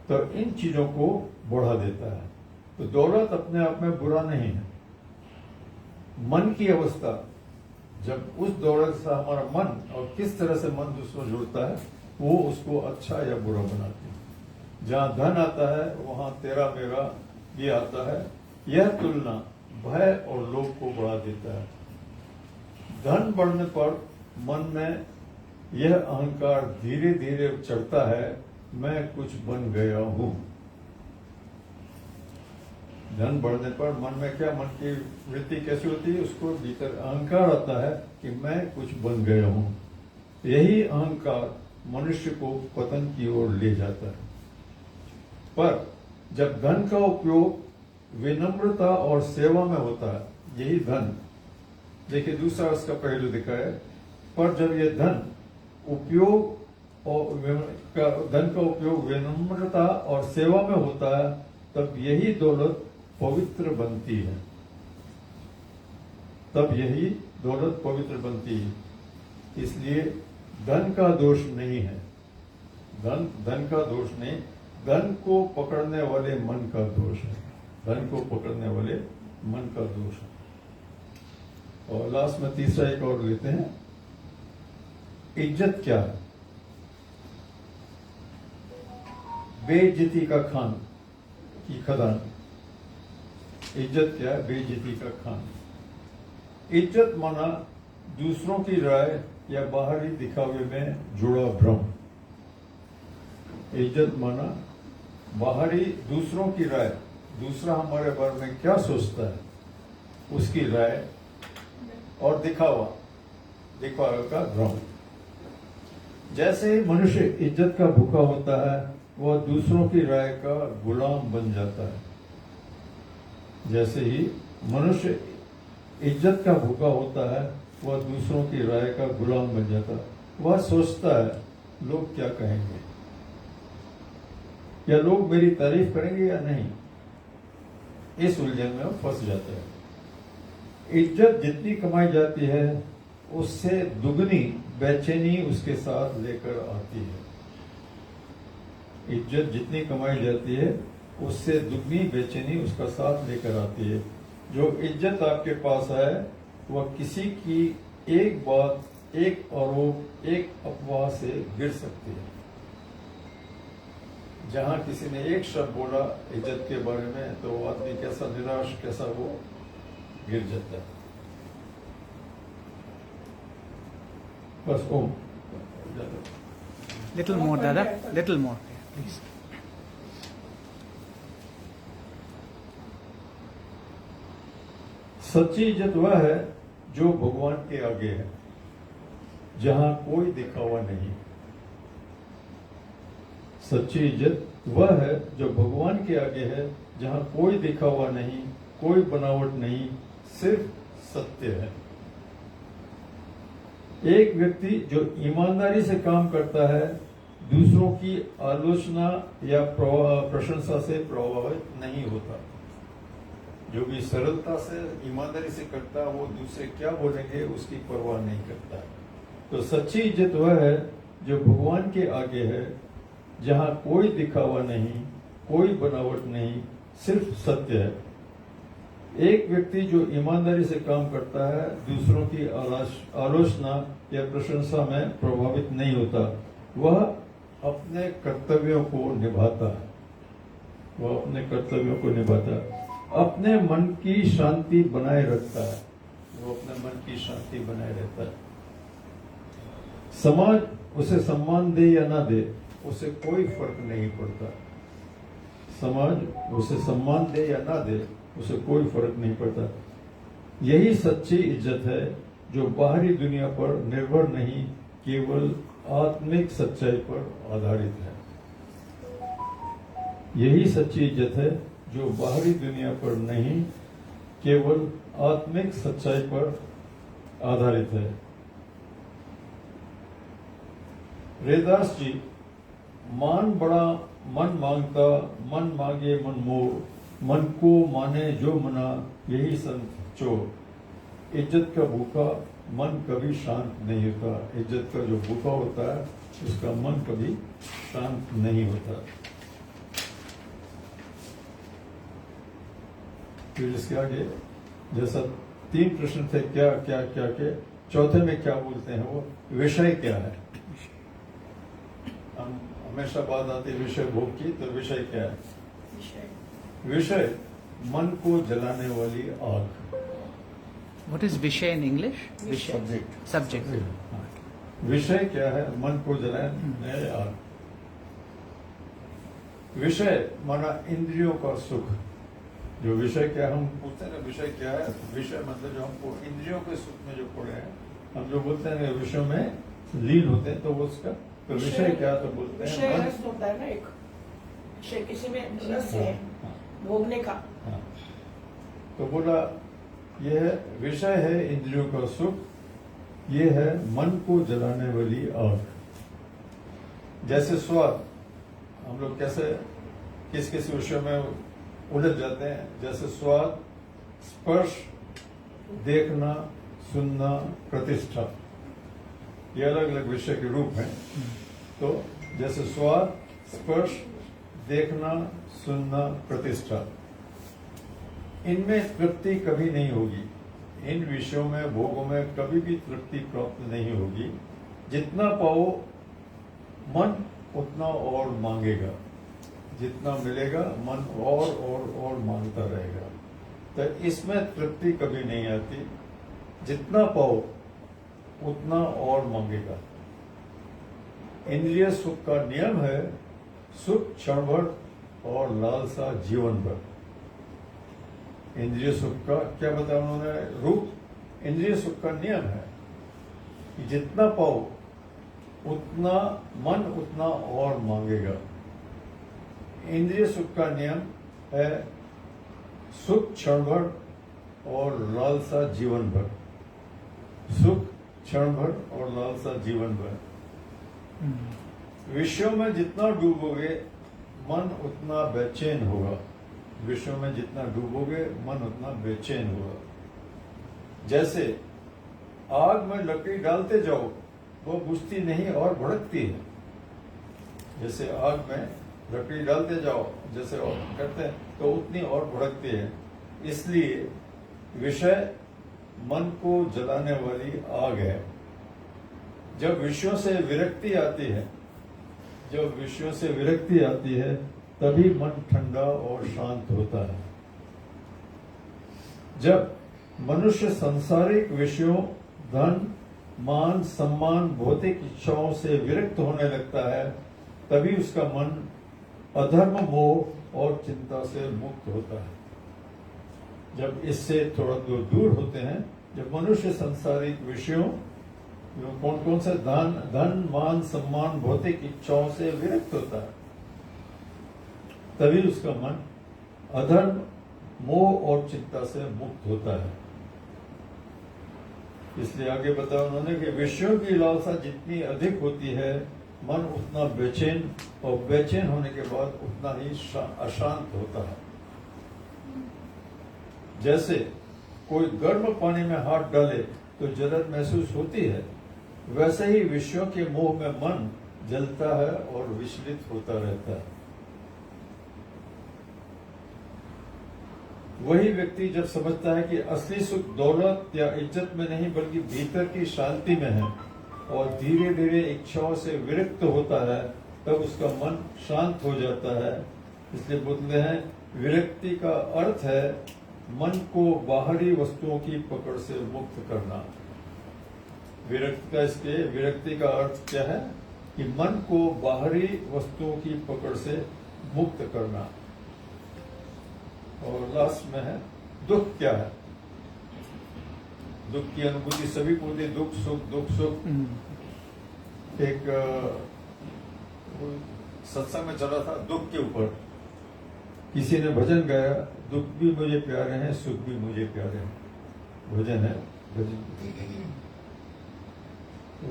तो इन चीजों को बढ़ा देता है। तो दौलत अपने आप में बुरा नहीं है। मन की अवस्था, जब उस दौलत से हमारा मन और किस तरह से मन दूसरों जुड़ता है, वो उसको अच्छा या बुरा बनाती है। जहां धन आता है वहां तेरा मेरा ये आता है। यह तुलना भय और लोभ को बढ़ा देता है। धन बढ़ने पर मन में यह अहंकार धीरे धीरे चढ़ता है, मैं कुछ बन गया हूं। धन बढ़ने पर मन में क्या, मन की वृत्ति कैसी होती है? उसको भीतर अहंकार आता है कि मैं कुछ बन गया हूं। यही अहंकार मनुष्य को पतन की ओर ले जाता है। पर जब धन का उपयोग विनम्रता और सेवा में होता है, यही धन, देखिए दूसरा उसका पहलू दिखा है, पर जब यह धन का उपयोग विनम्रता और सेवा में होता है, तब यही दौलत पवित्र बनती है। तब यही दौलत पवित्र बनती है। इसलिए धन का दोष नहीं है, धन का दोष नहीं, धन को पकड़ने वाले मन का दोष है। धन को पकड़ने वाले मन का दोष है। और लास्ट में तीसरा एक और लेते हैं, इज्जत क्या है? बेइज्जती का खान की खदान। इज्जत क्या है? बेइज्जती का खान। इज्जत माना दूसरों की राय या बाहरी दिखावे में जुड़ा भ्रम। इज्जत माना बाहरी दूसरों की राय, दूसरा हमारे बारे में क्या सोचता है, उसकी राय और दिखावा का भ्रम। जैसे ही मनुष्य इज्जत का भूखा होता है, वह दूसरों की राय का गुलाम बन जाता है। जैसे ही मनुष्य इज्जत का भूखा होता है, वह दूसरों की राय का गुलाम बन जाता है। वह सोचता है लोग क्या कहेंगे, या लोग मेरी तारीफ करेंगे या नहीं। इस उलझन में फंस जाता है। इज्जत जितनी कमाई जाती है, उससे दुगनी बेचैनी उसके साथ लेकर आती है। इज्जत जितनी कमाई जाती है, उससे दुगनी बेचैनी उसका साथ लेकर आती है। जो इज्जत आपके पास है, वह किसी की एक बात, एक आरोप, एक अफवाह से गिर सकती है। जहां किसी ने एक शब्द बोला इज्जत के बारे में, तो वो आदमी कैसा निराश, कैसा वो गिर जाता है। बस ओम लिटिल मोर दादा, लिटिल मोर प्लीज। सच्ची इज्जत वह है जो भगवान के आगे है, जहां कोई दिखावा नहीं। सच्ची इज्जत वह है जो भगवान के आगे है, जहाँ कोई दिखावा नहीं, कोई बनावट नहीं, सिर्फ सत्य है। एक व्यक्ति जो ईमानदारी से काम करता है, दूसरों की आलोचना या प्रशंसा से प्रभावित नहीं होता। जो भी सरलता से ईमानदारी से करता है, वो दूसरे क्या बोलेंगे उसकी परवाह नहीं करता। तो सच्ची इज्जत वह है जो भगवान के आगे है, जहाँ कोई दिखावा नहीं, कोई बनावट नहीं, सिर्फ सत्य है। एक व्यक्ति जो ईमानदारी से काम करता है, दूसरों की आलोचना या प्रशंसा में प्रभावित नहीं होता, वह अपने कर्तव्यों को निभाता है। वह अपने कर्तव्यों को निभाता है, अपने मन की शांति बनाए रखता है। वो अपने मन की शांति बनाए रहता है। समाज उसे सम्मान दे या ना दे, उसे कोई फर्क नहीं पड़ता। समाज उसे सम्मान दे या ना दे, उसे कोई फर्क नहीं पड़ता। यही सच्ची इज्जत है जो बाहरी दुनिया पर निर्भर नहीं, केवल आत्मिक सच्चाई पर आधारित है। यही सच्ची इज्जत है जो बाहरी दुनिया पर नहीं, केवल आत्मिक सच्चाई पर आधारित है। रेदास जी, मान बड़ा मन मांगता, मन मांगे मन मोह, मन को माने जो मना, यही संत चोर। इज्जत का भूखा मन कभी शांत नहीं होता। इज्जत का जो भूखा होता है, उसका मन कभी शांत नहीं होता। फिर इसके आगे जैसा 3 प्रश्न थे, क्या क्या क्या के, चौथे में क्या बोलते हैं, वो विषय क्या है। हम हमेशा बात आती है विषय भोग की, तो विषय क्या है। विषय मन को जलाने वाली आग। What is विषय in English? विषय Subject. Subject. विषय क्या है, मन को जलाने आग। विषय माना इंद्रियों का सुख। जो विषय क्या, हम पूछते हैं ना विषय क्या है, विषय मतलब जो हमको इंद्रियों के सुख में जो पड़े हैं, हम जो बोलते हैं विषयों में लीन होते हैं, तो वो उसका तो विषय क्या, तो बोलते हैं विषय मन। रस होता है ना, एक विषय किसी में रस है भोगने का। हाँ। तो बोला यह विषय है इंद्रियों का सुख, ये है मन को जलाने वाली आग। जैसे स्वाद, हम लोग कैसे किस किस विषय में उलझ जाते हैं। जैसे स्वाद, स्पर्श, देखना, सुनना, प्रतिष्ठा, ये अलग अलग विषय के रूप हैं। तो जैसे स्वाद, स्पर्श, देखना, सुनना, प्रतिष्ठा, इनमें तृप्ति कभी नहीं होगी। इन विषयों में, भोगों में कभी भी तृप्ति प्राप्त नहीं होगी। जितना पाओ मन उतना और मांगेगा, जितना मिलेगा मन और मांगता रहेगा। तो इसमें तृप्ति कभी नहीं आती। जितना पाओ उतना और मांगेगा। इंद्रिय सुख का नियम है, सुख क्षण भर और लालसा जीवन भर। इंद्रिय सुख का क्या बताया उन्होंने रूप। इंद्रिय सुख का नियम है कि जितना पाओ उतना मन उतना और मांगेगा। इंद्रिय सुख का नियम है सुख क्षण भर और लालसा जीवन भर। सुख क्षण भर और लालसा जीवन भर। विषयों में जितना डूबोगे मन उतना बेचैन होगा। विषयों में जितना डूबोगे मन उतना बेचैन होगा। जैसे आग में लकड़ी डालते जाओ, वो बुझती नहीं और भड़कती है। जैसे आग में लकड़ी डालते जाओ, जैसे और करते हैं, तो उतनी और भड़कती है। इसलिए विषय मन को जलाने वाली आग है। जब विषयों से विरक्ति आती है, जब विषयों से विरक्ति आती है, तभी मन ठंडा और शांत होता है। जब मनुष्य सांसारिक विषयों, धन, मान, सम्मान, भौतिक इच्छाओं से विरक्त होने लगता है, तभी उसका मन अधर्म, मोह और चिंता से मुक्त होता है। जब इससे थोड़ा दूर होते हैं, जब मनुष्य सांसारिक विषयों, कौन कौन से धन, मान, सम्मान, भौतिक इच्छाओं से विरक्त होता है, तभी उसका मन अधर्म, मोह और चिंता से मुक्त होता है। इसलिए आगे बताया उन्होंने कि विषयों की लालसा जितनी अधिक होती है, मन उतना बेचैन, और बेचैन होने के बाद उतना ही अशांत होता है। जैसे कोई गर्म पानी में हाथ डाले तो जलन महसूस होती है, वैसे ही विषयों के मोह में मन जलता है और विचलित होता रहता है। वही व्यक्ति जब समझता है कि असली सुख दौलत या इज्जत में नहीं बल्कि भीतर की शांति में है, और धीरे धीरे इच्छाओं से विरक्त होता है, तब उसका मन शांत हो जाता है। इसलिए बोलते हैं विरक्ति का अर्थ है मन को बाहरी वस्तुओं की पकड़ से मुक्त करना। विरक्ति का अर्थ क्या है कि मन को बाहरी वस्तुओं की पकड़ से मुक्त करना। और लास्ट में है दुख क्या है। दुख की अनुभूति सभी को होती है, दुख सुख। एक सत्संग में चला था दुख के ऊपर, किसी ने भजन गाया, दुख भी मुझे प्यारे हैं, सुख भी मुझे प्यारे हैं। भजन है, भजन। तो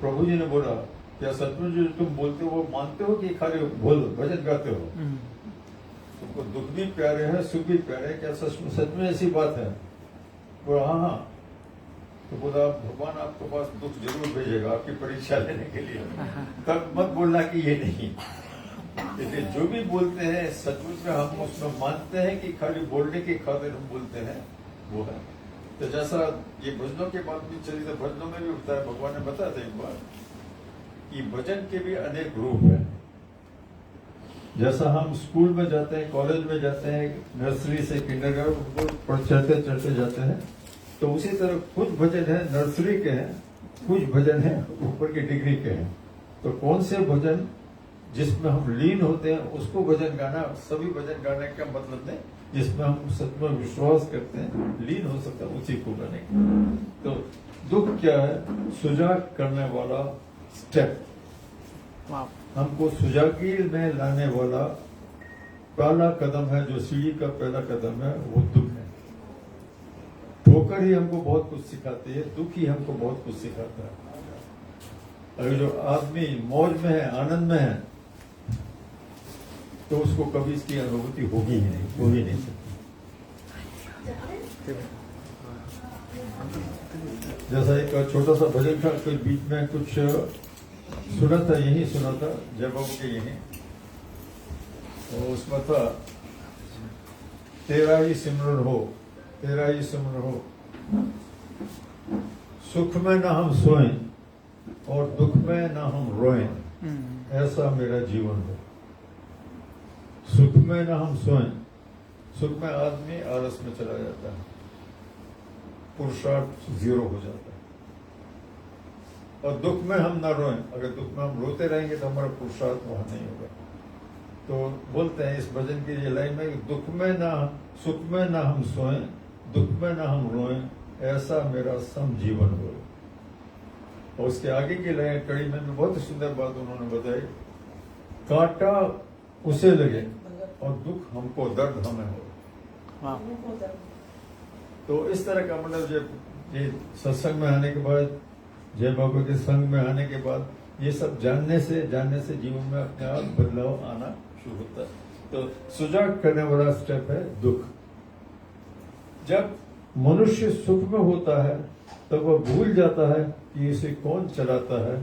प्रभु जी ने बोला, क्या सचमुच जो तुम बोलते हो वो मानते हो कि खाली बोल भजन गाते हो? तुमको दुख भी प्यारे हैं, सुख भी प्यारे हैं, क्या सच में ऐसी बात है? बोला हाँ। तो बोला भगवान आपके पास दुख जरूर भेजेगा आपकी परीक्षा लेने के लिए, तब मत बोलना कि ये नहीं। इसलिए जो भी बोलते हैं सचमुच में हम उसमें मानते हैं कि खाली बोलने की खातिर हम बोलते हैं, वो है। तो जैसा ये भजनों की बात भी चली, तो भजनों में भी बताया, भगवान ने बताया था एक बार कि भजन के भी अनेक रूप हैं। जैसा हम स्कूल में जाते हैं, कॉलेज में जाते हैं, नर्सरी से किंडरगार्टन चढ़ते चढ़ते जाते हैं, तो उसी तरह कुछ भजन है नर्सरी के हैं, कुछ भजन है ऊपर की डिग्री के हैं। तो कौन से भजन जिसमें हम लीन होते हैं उसको भजन गाना। सभी भजन गाने का मतलब नहीं, जिसमें हम सच में विश्वास करते हैं, लीन हो सकता है, उसी को गाने। तो दुख क्या है? सुजाग करने वाला स्टेप, हमको सुजागी में लाने वाला पहला कदम है, जो सीढ़ी का पहला कदम है, वो दुख है। ठोकर ही हमको बहुत कुछ सिखाती है, दुख ही हमको बहुत कुछ सिखाता है। अगर जो आदमी मौज में है, आनंद में है, तो उसको कभी इसकी अनुभूति होगी ही नहीं, हो ही नहीं सकती। जैसा एक छोटा सा भजन था, कोई बीच में कुछ सुना था, यही सुना था जय बाबू के यही, तो उसमें था तेरा ही सिमरन हो, तेरा ही सिमरन हो, सुख में ना हम सोएं और दुख में ना हम रोएं, ऐसा मेरा जीवन हो। सुख में ना हम सोएं, सुख में आदमी आलस में चला जाता है, पुरुषार्थ जीरो हो जाता है। और दुख में हम ना रोएं, अगर दुख में हम रोते रहेंगे तो हमारा पुरुषार्थ वहां नहीं होगा। तो बोलते हैं इस भजन की ये लाइन में, दुख में ना सुख में ना हम सोएं, दुख में ना हम रोएं, ऐसा मेरा सम जीवन हो। और उसके आगे की लाइन कड़ी में बहुत सुंदर बात उन्होंने बताई, कांटा उसे लगे और दुख हमको, दर्द हमें हो। तो इस तरह का मतलब जब ये सत्संग में आने के बाद, जय बाबा के संग में आने के बाद, ये सब जानने से जीवन में अपने आप बदलाव आना शुरू होता है। तो सुजाग करने वाला स्टेप है दुख। जब मनुष्य सुख में होता है तब वह भूल जाता है कि इसे कौन चलाता है,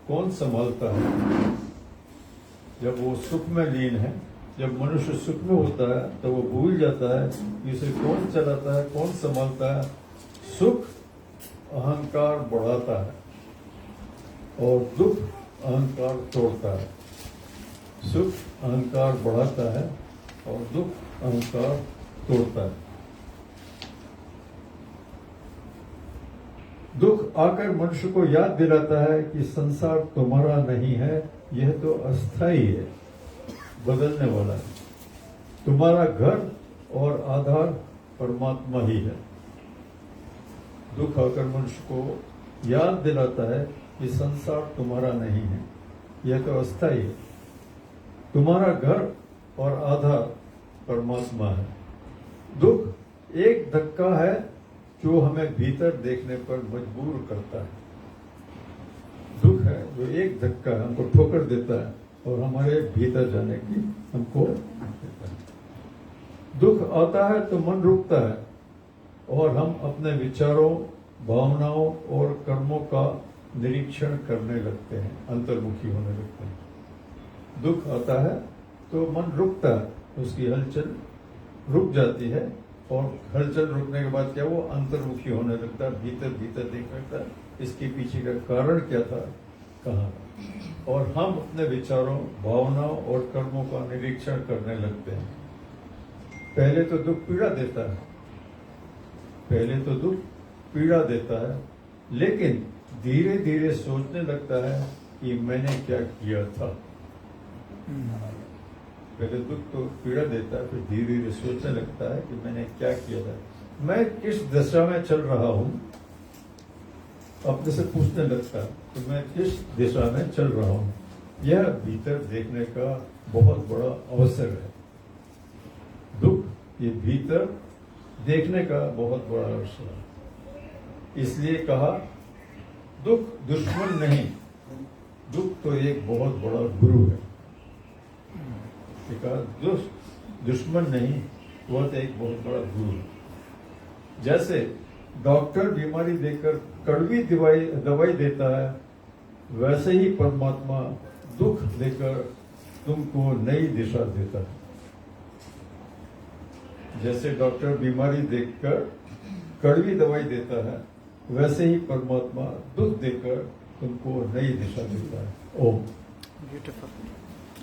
कौन संभालता है। जब वो सुख में लीन है, जब मनुष्य सुख में होता है तो वो भूल जाता है कि इसे कौन चलाता है, कौन संभालता है। सुख अहंकार बढ़ाता है और दुख अहंकार तोड़ता है। सुख अहंकार बढ़ाता है और दुख अहंकार तोड़ता है। दुख आकर मनुष्य को याद दिलाता है कि संसार तुम्हारा नहीं है, यह तो अस्थाई है, बदलने वाला है। तुम्हारा घर और आधार परमात्मा ही है। दुख आकर मनुष्य को याद दिलाता है कि संसार तुम्हारा नहीं है, यह तो अस्थाई है। तुम्हारा घर और आधा परमात्मा है। दुख एक धक्का है जो हमें भीतर देखने पर मजबूर करता है। दुख है जो एक धक्का हमको ठोकर देता है और हमारे भीतर जाने की हमको देता है। दुख आता है तो मन रुकता है और हम अपने विचारों, भावनाओं और कर्मों का निरीक्षण करने लगते हैं, अंतर्मुखी होने लगते हैं। दुख आता है तो मन रुकता है, उसकी हलचल रुक जाती है और हलचल रुकने के बाद क्या वो अंतर्मुखी होने लगता है, भीतर भीतर देख लगता है इसके पीछे का कारण क्या था, कहाँ था। और हम अपने विचारों, भावनाओं और कर्मों का निरीक्षण करने लगते हैं। पहले तो दुख पीड़ा देता है, पहले तो दुख पीड़ा देता है, लेकिन धीरे धीरे सोचने लगता है कि मैंने क्या किया था। पहले दुख तो पीड़ा देता है, फिर धीरे धीरे सोचने लगता है कि मैंने क्या किया था, मैं किस दिशा में चल रहा हूं। अपने से पूछने लगता है कि मैं किस दिशा में चल रहा हूं। यह भीतर देखने का बहुत बड़ा अवसर है। दुख ये भीतर देखने का बहुत बड़ा अवसर है। इसलिए कहा दुख दुश्मन नहीं, दुख तो एक बहुत बड़ा गुरु है। दुश्मन नहीं, वह तो एक बहुत बड़ा गुरु है। जैसे डॉक्टर बीमारी देकर कड़वी दवाई देता है, वैसे ही परमात्मा दुख देकर तुमको नई दिशा देता है। जैसे डॉक्टर बीमारी देखकर कड़वी दवाई देता है, वैसे ही परमात्मा दुख देकर तुमको नई दिशा देता है। ओम। ब्यूटीफुल।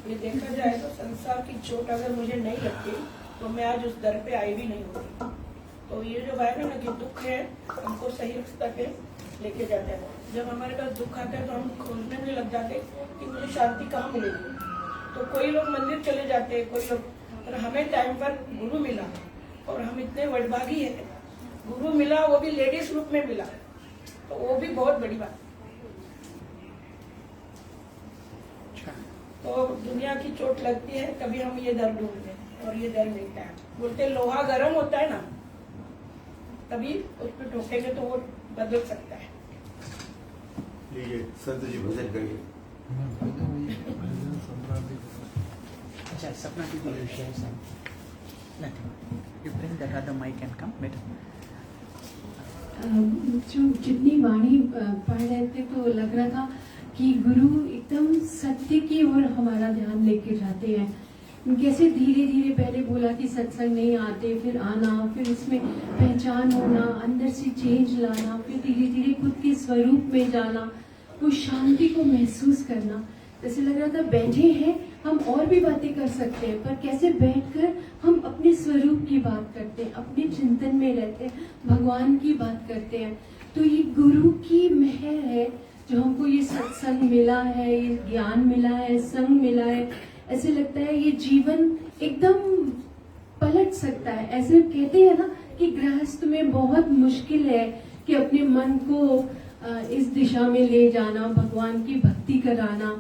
ये देखा जाए तो संसार की चोट अगर मुझे नहीं लगती तो मैं आज उस दर पे आई भी नहीं होती। तो ये जो बात है ना कि दुख है, हमको सही रास्ता पे लेके जाता है। जब हमारे पास दुख आता है तो हम खोजने में लग जाते कि मुझे शांति कहाँ मिलेगी। तो कोई लोग मंदिर चले जाते हैं, कोई लोग, पर हमें टाइम पर गुरु मिला और हम इतने वडभागी है, गुरु मिला, वो भी लेडीज रूप में मिला, तो वो भी बहुत बड़ी बात। तो दुनिया की चोट लगती है तभी हम ये दर ढूंढते हैं और ये दर मिलता है। बोलते लोहा गर्म होता है ना, तभी उस पर ठोकेंगे तो वो बदल सकता है। लीजिए संत जी भजन करिए। अच्छा, सपना की कोई विषय है? Nothing. You bring that other mic and come बेटा। जो जितनी वाणी पढ़ रहे थे तो लग रहा था कि गुरु एकदम सत्य की ओर हमारा ध्यान लेके जाते हैं। कैसे धीरे धीरे पहले बोला कि सत्संग नहीं आते, फिर आना, फिर उसमें पहचान होना, अंदर से चेंज लाना, फिर धीरे धीरे खुद के स्वरूप में जाना, वो शांति को महसूस करना। जैसे लग रहा था बैठे हैं हम और भी बातें कर सकते हैं, पर कैसे बैठकर हम अपने स्वरूप की बात करते हैं, अपने चिंतन में रहते हैं, भगवान की बात करते हैं। तो ये गुरु की मेहर है जो हमको ये सत्संग मिला है, ये ज्ञान मिला है, संग मिला है। ऐसे लगता है ये जीवन एकदम पलट सकता है। ऐसे कहते हैं ना कि गृहस्थ में बहुत मुश्किल है कि अपने मन को इस दिशा में ले जाना, भगवान की भक्ति कराना,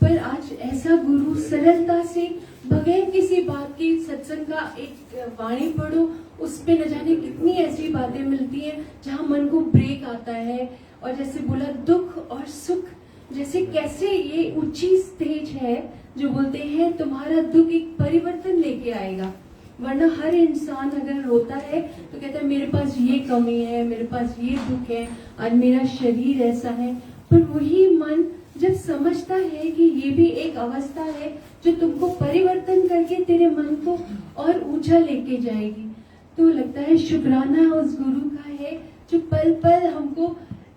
पर आज ऐसा गुरु सरलता से बगैर किसी बात की सत्संग का एक वाणी पढ़ो, उस पे न जाने कितनी ऐसी बातें मिलती हैं जहाँ मन को ब्रेक आता है। और जैसे बोला दुख और सुख, जैसे कैसे ये ऊंची स्टेज है जो बोलते हैं तुम्हारा दुख एक परिवर्तन लेके आएगा। वरना हर इंसान अगर रोता है तो कहता है मेरे पास ये कमी है, मेरे पास ये दुख है और मेरा शरीर ऐसा है। पर वही मन जब समझता है कि ये भी एक अवस्था है जो तुमको परिवर्तन करके तेरे मन को और ऊंचा लेके जाएगी, तो लगता है शुक्राना उस गुरु का है जो पल पल हमको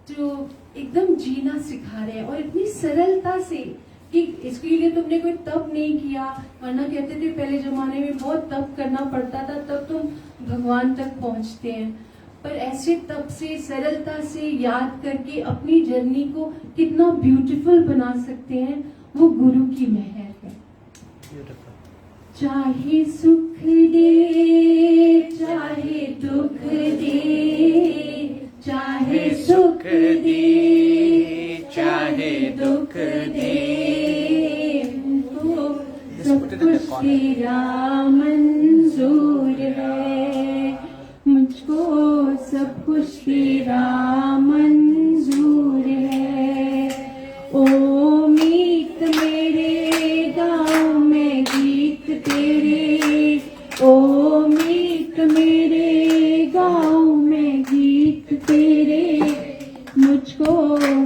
जो एकदम जीना सिखा रहे हैं और इतनी सरलता से कि इसके लिए तुमने कोई तप नहीं किया। वरना कहते थे पहले जमाने में बहुत तप करना पड़ता था तब तुम भगवान तक पहुंचते हैं, पर ऐसे तप से सरलता से याद करके अपनी जर्नी को कितना ब्यूटीफुल बना सकते हैं, वो गुरु की मेहर है। चाहे सुख दे चाहे दुख दे, चाहे सुख दे चाहे दुख दे, सब कुछ तेरा मंजूर है, मुझको सब कुछ तेरा मंजूर है। ओ मीत मेरे गाँव में गीत तेरे, ओ मीत मेरे गाँव में गीत तेरे, मुझको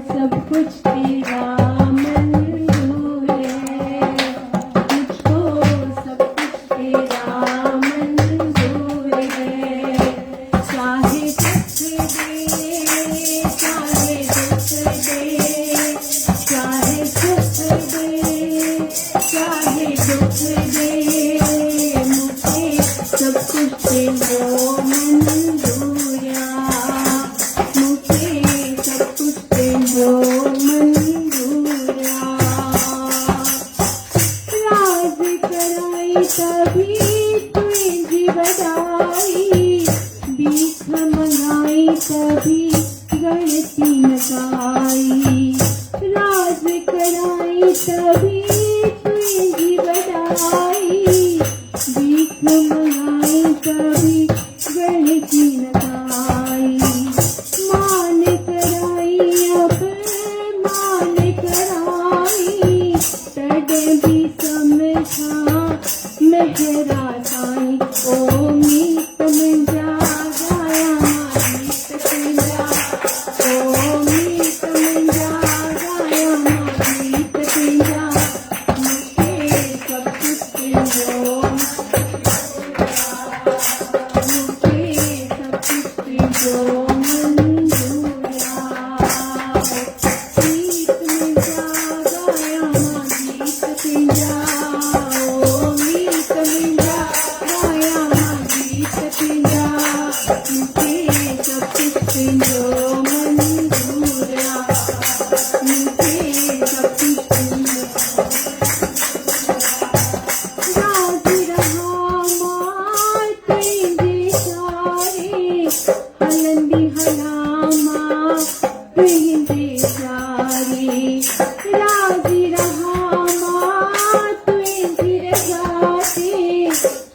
सब कुछ तेरा मंजूर है, मुझको सब कुछ तेरा मंजूर है। चाहे सुख दे चाहे दुख दे, चाहे सुख दे चाहे दुख दे, मुझे सब कुछ तेरा मंजूर है, मुझे सब कुछ तेरा मंजूर है। राज कराई तभी तुझी बधाई, भीख मंगाई तभी गणती नगाई, राज कराई तभी तुझी बधाई, भीख मंगाई तभी गणती नगाई। मान कराई अब मान कराई, तड़े भी समझा मेहरा साई। ओ मीत मिंजा गाया गीत तेरा, ओ मीत मिंजा गाया गीत तेरा, मुझे सब कुछ तेरा, मुझे सब कुछ तेरा मंजूर है। गीत मिंजा गाया गीत तेरा, ओ मीत मिंजा गाया गीत तेरा, मुझे सब कुछ तेरा मंजूर है, मुझे सब कुछ राज रहा मार तेरे सारे, हलंदी हलामा तेरे सारे, राज रहा मार तेरे सारे,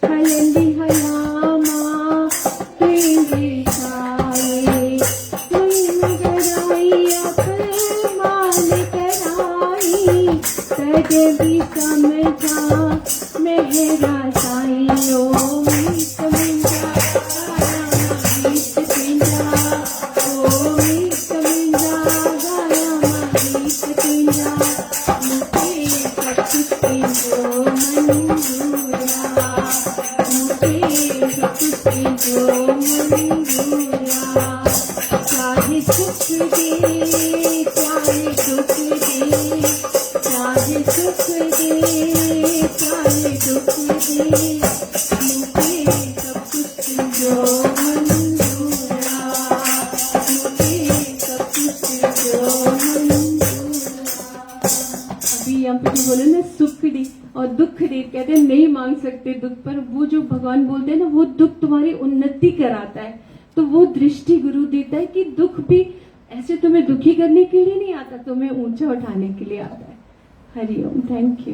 हलंदी हलामा तेरे सारे। कराई अपमान कराई, तड़े भी समझा मेहरा साई। ओ मीत मिंजा गाया गीत तेरा, ओ मीत मिंजा गाया गीत तेरा, मुझे सब कुछ तेरा मंजूर है, मुझे सब कुछ तेरा मंजूर है। चाहे सुख दे चाहे दुख दे, चाहे सुख दे चाहे दुख दे, मुझे सब कुछ तेरा मंजूर है, मुझे सब कुछ तेरा मंजूर है। अभी यहाँ पे जो बोले ना सुख दे और दुख दे, कहते हैं नहीं मांग सकते दुख, पर वो जो भगवान बोलते हैं ना, वो दुख तुम्हारी उन्नति कराता है, तो वो दृष्टि गुरु देता है कि दुख भी ऐसे तुम्हें दुखी करने के लिए नहीं आता, तुम्हें ऊंचा उठाने के लिए आता है। Hariom, thank you.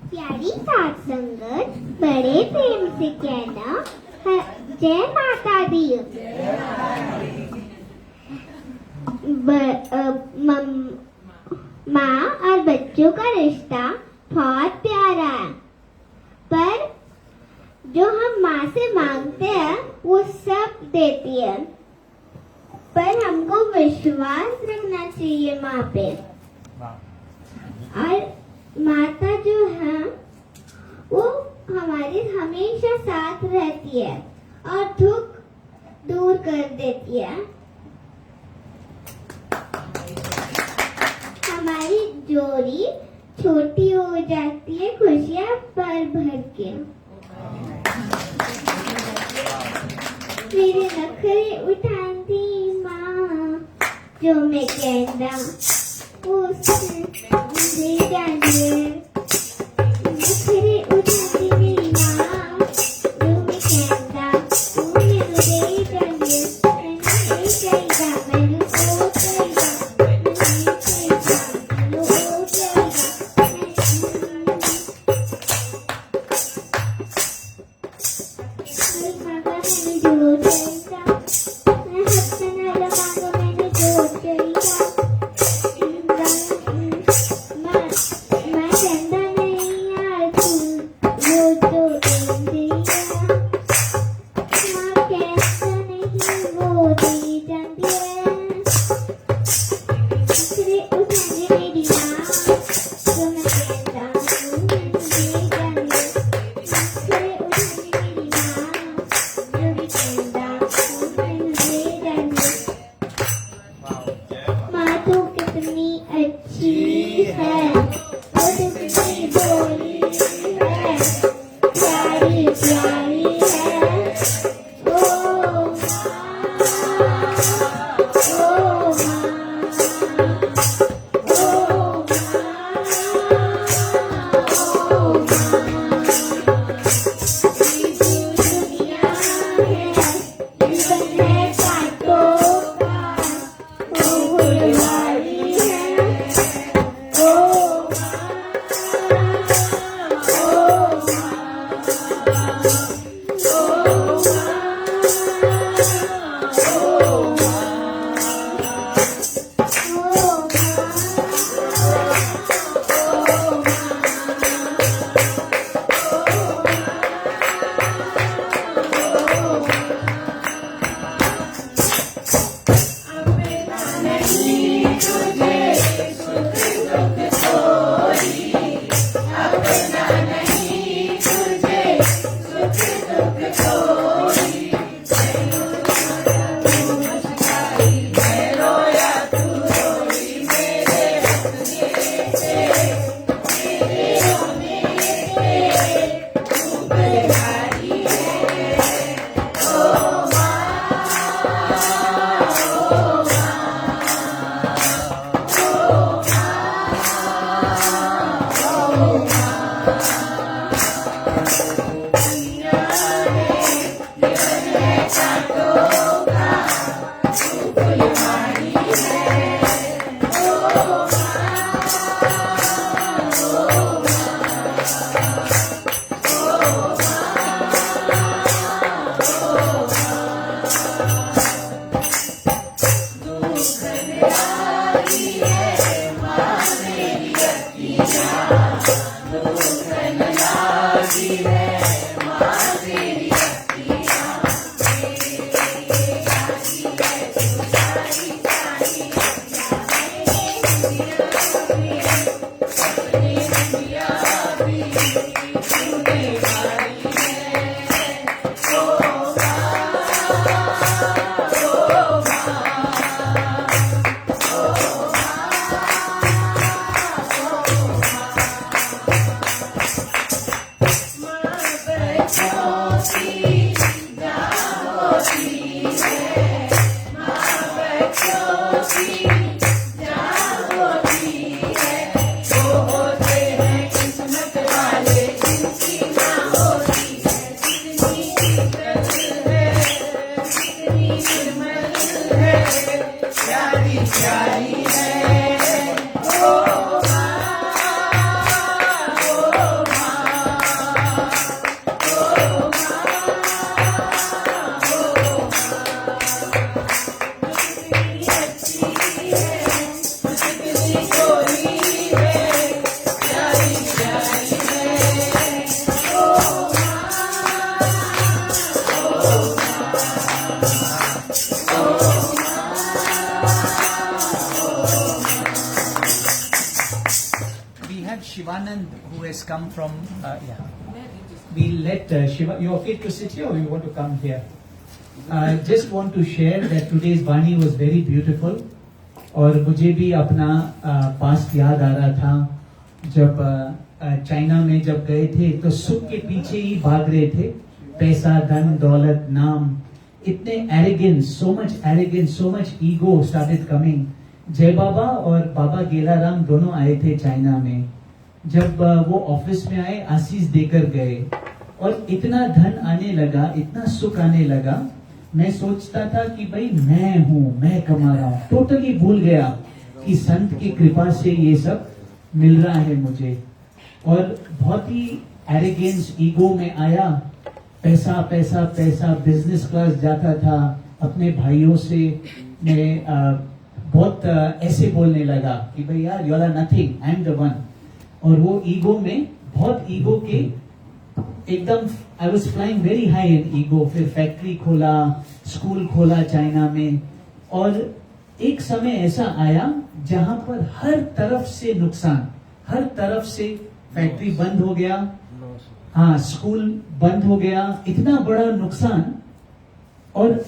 प्यारी साथ संगत, बड़े प्रेम से कहना जय माता दी। माँ और बच्चों का रिश्ता बहुत प्यारा है, पर जो हम माँ से मांगते हैं वो सब देती है, पर हमको विश्वास रखना चाहिए माँ पे। और माता जो है वो हमारे हमेशा साथ रहती है और दुख दूर कर देती है। हमारी जोड़ी छोटी हो जाती है खुशियाँ भर भर के। मेरे नखरे उठाती माँ, जो मैं कहना उससे मुझे जाने। नखरे उठाती मेरी माँ, जो मैं कहना उन्हें मुझे जाने। नहीं चाहिए मैंने वो चाहिए, नहीं चाहिए मैंने वो चाहिए। माँ तू कितनी अच्छी है, वो कितनी भोली है, प्यारी प्यारी है। ओ Shivanand, who has come from, we'll let Shiva, you okay to sit here or you want to come here? I just want to share that today's Vani was very beautiful. और मुझे भी अपना पास्ट याद आ रहा था जब China में जब गए थे तो सुख के पीछे ही भाग रहे थे, पैसा धन दौलत नाम, इतने arrogance, so much ego started coming. जय बाबा और बाबा गेलाराम दोनों आए थे चाइना में. जब वो ऑफिस में आए आशीष देकर गए और इतना धन आने लगा, इतना सुख आने लगा. मैं सोचता था कि भाई मैं हूँ, मैं कमा रहा हूँ. टोटली भूल गया कि संत की कृपा से ये सब मिल रहा है मुझे. और बहुत ही एरोगेंस ईगो में आया. पैसा पैसा पैसा, बिजनेस क्लास जाता था, अपने भाइयों से मैं बहुत ऐसे बोलने लगा कि भाई यार, you are nothing, I am the one. और वो ईगो में, बहुत ईगो के एकदम, I was flying very high in ego. फिर फैक्ट्री खोला, स्कूल खोला चाइना में, और एक समय ऐसा आया जहां पर हर तरफ से नुकसान, हर तरफ से फैक्ट्री बंद हो गया, हाँ स्कूल बंद हो गया, इतना बड़ा नुकसान, और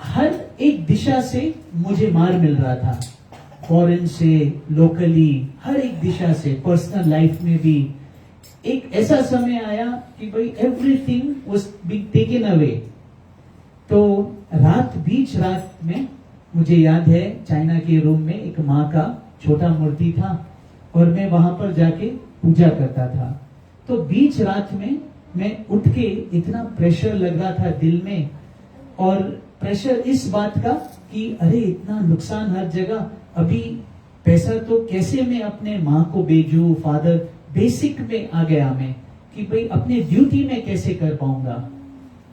हर एक दिशा से मुझे मार मिल रहा था, फॉरेन से, लोकली, हर एक दिशा से, पर्सनल लाइफ में भी। एक ऐसा समय आया कि भाई everything was being taken away. तो बीच रात में मुझे याद है, चाइना के रूम में एक माँ का छोटा मूर्ति था, और मैं वहां पर जाके पूजा करता था। तो बीच रात में मैं उठ के, इतना प्रेशर लग रहा था दिल में, और प्रेशर इस बात का कि अरे इतना नुकसान हर जगह, अभी पैसा तो कैसे मैं अपने माँ को भेजूं, फादर, बेसिक में आ गया मैं कि भाई अपने ड्यूटी में कैसे कर पाऊंगा,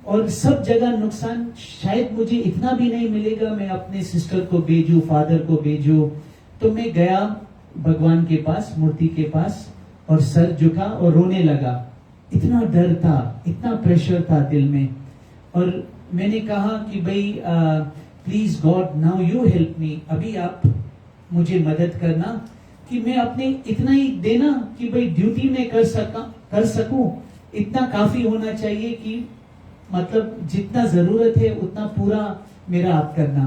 और सब जगह नुकसान, शायद मुझे इतना भी नहीं मिलेगा मैं अपने सिस्टर को भेजूं, फादर को भेजूं। तो मैं गया भगवान के पास, मूर्ति के पास, और सर झुका और रोने लगा। इतना डर था, इतना प्रेशर था दिल में, और मैंने कहा कि भाई please God, now you help me, अभी आप मुझे मदद करना कि मैं अपने इतना ही देना कि भाई ड्यूटी में कर सकूं, इतना काफी होना चाहिए कि मतलब जितना जरूरत है उतना पूरा मेरा आप करना।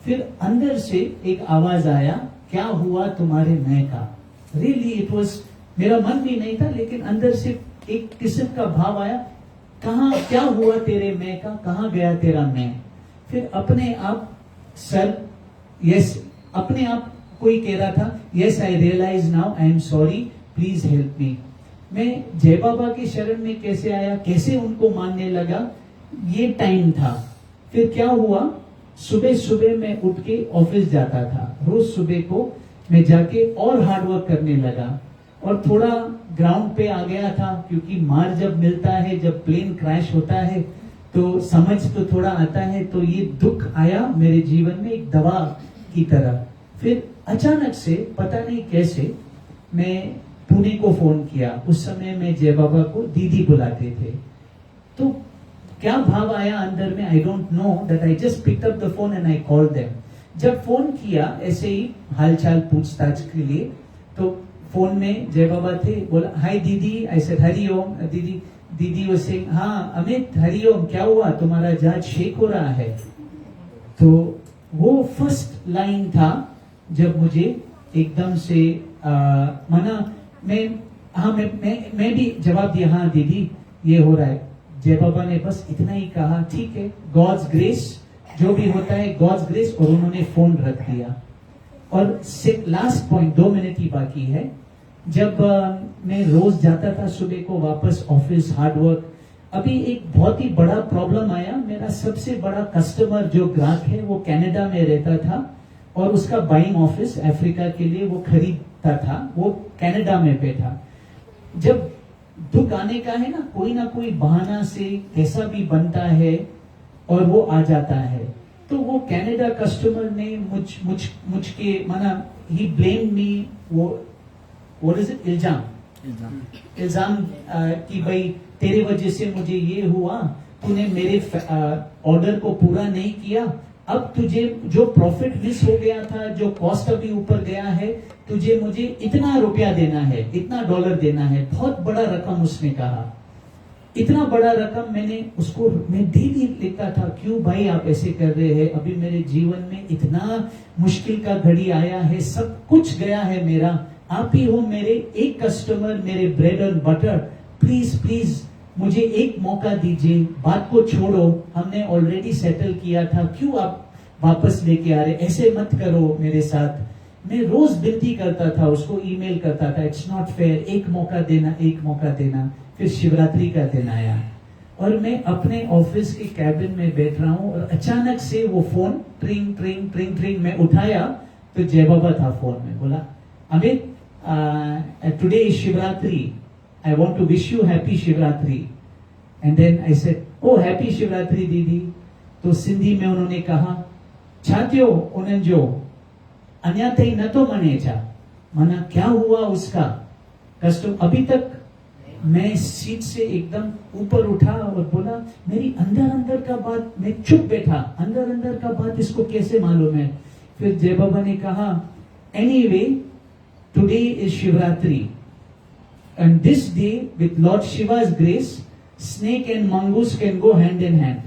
फिर अंदर से एक आवाज आया, क्या हुआ तुम्हारे मैं का। रियली इट वाज, मेरा मन भी नहीं था, लेकिन अंदर से एक किस्म का भाव आया, कहाँ, क्या हुआ तेरे मैं का, कहाँ गया तेरा मैं। फिर अपने आप सर, यस, अपने आप कोई कह रहा था, yes I realise now, I am sorry, please help me. मैं जय बाबा के शरण में कैसे आया, कैसे उनको मानने लगा, ये टाइम था। फिर क्या हुआ, सुबह सुबह मैं उठ के ऑफिस जाता था, रोज सुबह को मैं जाके और हार्डवर्क करने लगा, और थोड़ा ग्राउंड पे आ गया था, क्योंकि मार जब मिलता है, जब प्लेन क्रैश होता है तो समझ तो थोड़ा आता है। तो ये दुख आया मेरे जीवन में एक दवा की तरह। फिर अचानक से पता नहीं कैसे मैं पुणे को फोन किया, उस समय मैं जय बाबा को दीदी बुलाते थे। तो क्या भाव आया अंदर में, I don't know, that I just picked up the phone and I called them. जब फोन किया ऐसे ही हालचाल पूछताछ के लिए, तो फोन में जय बाबा थे, बोला हाय दीदी, आई सेड हरिओम। दीदी वो सिंह, हाँ अमित हरिओम, क्या हुआ, तुम्हारा जहाज शेक हो रहा है। तो वो फर्स्ट लाइन था जब मुझे एकदम से मना, मैं भी जवाब दिया, हाँ दीदी ये हो रहा है। जय बाबा ने बस इतना ही कहा, ठीक है, गॉड्स ग्रेस, जो भी होता है गॉड्स ग्रेस, और उन्होंने फोन रख दिया। और लास्ट पॉइंट, 2 मिनट ही बाकी है। जब मैं रोज जाता था सुबह को वापस ऑफिस, हार्डवर्क, अभी एक बहुत ही बड़ा प्रॉब्लम आया। मेरा सबसे बड़ा कस्टमर जो ग्राहक है वो कनाडा में रहता था, और उसका बाइंग ऑफिस अफ्रीका के लिए वो खरीदता था, वो कनाडा में पे था। जब दुख आने का है ना कोई बहाना से कैसा भी बनता है और वो आ जाता है। तो वो कनाडा कस्टमर ने मुझ के माना, ही ब्लेम मी, वो व्हाट इज इट, इल्जाम कि भाई तेरे वजह से मुझे ये हुआ, तूने मेरे ऑर्डर को पूरा नहीं किया, अब तुझे जो प्रॉफिट मिस हो गया था, जो कॉस्ट अभी ऊपर गया है, तुझे मुझे इतना रुपया देना है, इतना डॉलर देना है। बहुत बड़ा रकम उसने कहा, इतना बड़ा रकम। मैं डेली लिखता था, क्यों भाई आप ऐसे कर रहे हैं, अभी मेरे जीवन में इतना मुश्किल का घड़ी आया है, सब कुछ गया है मेरा, आप ही हो मेरे एक कस्टमर, मेरे bread and butter, please please मुझे एक मौका दीजिए, बात को छोड़ो, हमने ऑलरेडी सेटल किया था, क्यों आप वापस लेके आ रहे, ऐसे मत करो मेरे साथ। मैं रोज विनती करता था उसको, ईमेल करता था, इट्स नॉट फेयर, एक मौका देना, एक मौका देना। फिर शिवरात्रि का दिन आया और मैं अपने ऑफिस के कैबिन में बैठ रहा हूँ, और अचानक से वो फोन ट्रिंग ट्रिंग ट्रिंग ट्रिंग, मैं उठाया तो जय बाबा था फोन में। बोला Amit, today is Shivratri, I want to wish you happy Shivratri. And then I said, oh happy Shivratri दीदी। तो सिंधी में उन्होंने कहा, छात्यो उन्हें जो अन्यथा न तो मने छा, मना क्या हुआ उसका कस्टम। अभी तक मैं सीट से एकदम ऊपर उठा और बोला, मेरी अंदर अंदर का बात, मैं चुप बैठा, अंदर अंदर का बात इसको कैसे मालूम है। फिर जय बाबा ने कहा, anyway today is Shivratri and this day with lord Shiva's grace snake and mongoose can go hand in hand.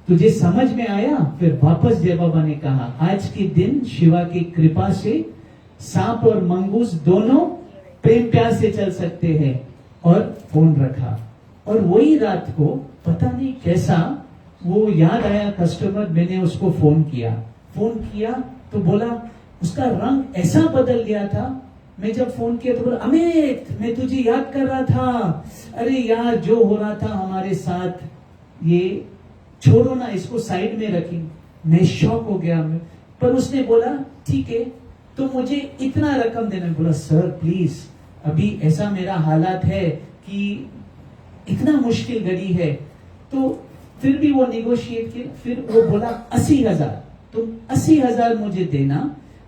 तुझे समझ में आया। फिर वापस जय बाबा ने कहा, आज के दिन शिवा की कृपा से सांप और मंगूस दोनों प्रेम प्यार से चल सकते हैं। और फोन रखा, और वही रात को पता नहीं कैसा वो याद आया कस्टमर, मैंने उसको फोन किया तो बोला उसका रंग ऐसा बदल गया था। मैं जब फोन किया तो बोला, अमित मैं तुझे याद कर रहा था, अरे यार जो हो रहा था हमारे साथ, ये छोड़ो ना, इसको साइड में रखी। मैं शॉक हो गया। पर उसने बोला ठीक है तो मुझे इतना रकम देना। बोला सर प्लीज, अभी ऐसा मेरा हालात है कि इतना मुश्किल घड़ी है। तो फिर भी वो निगोशिएट किया। फिर वो बोला 80,000, तुम 80,000 मुझे देना,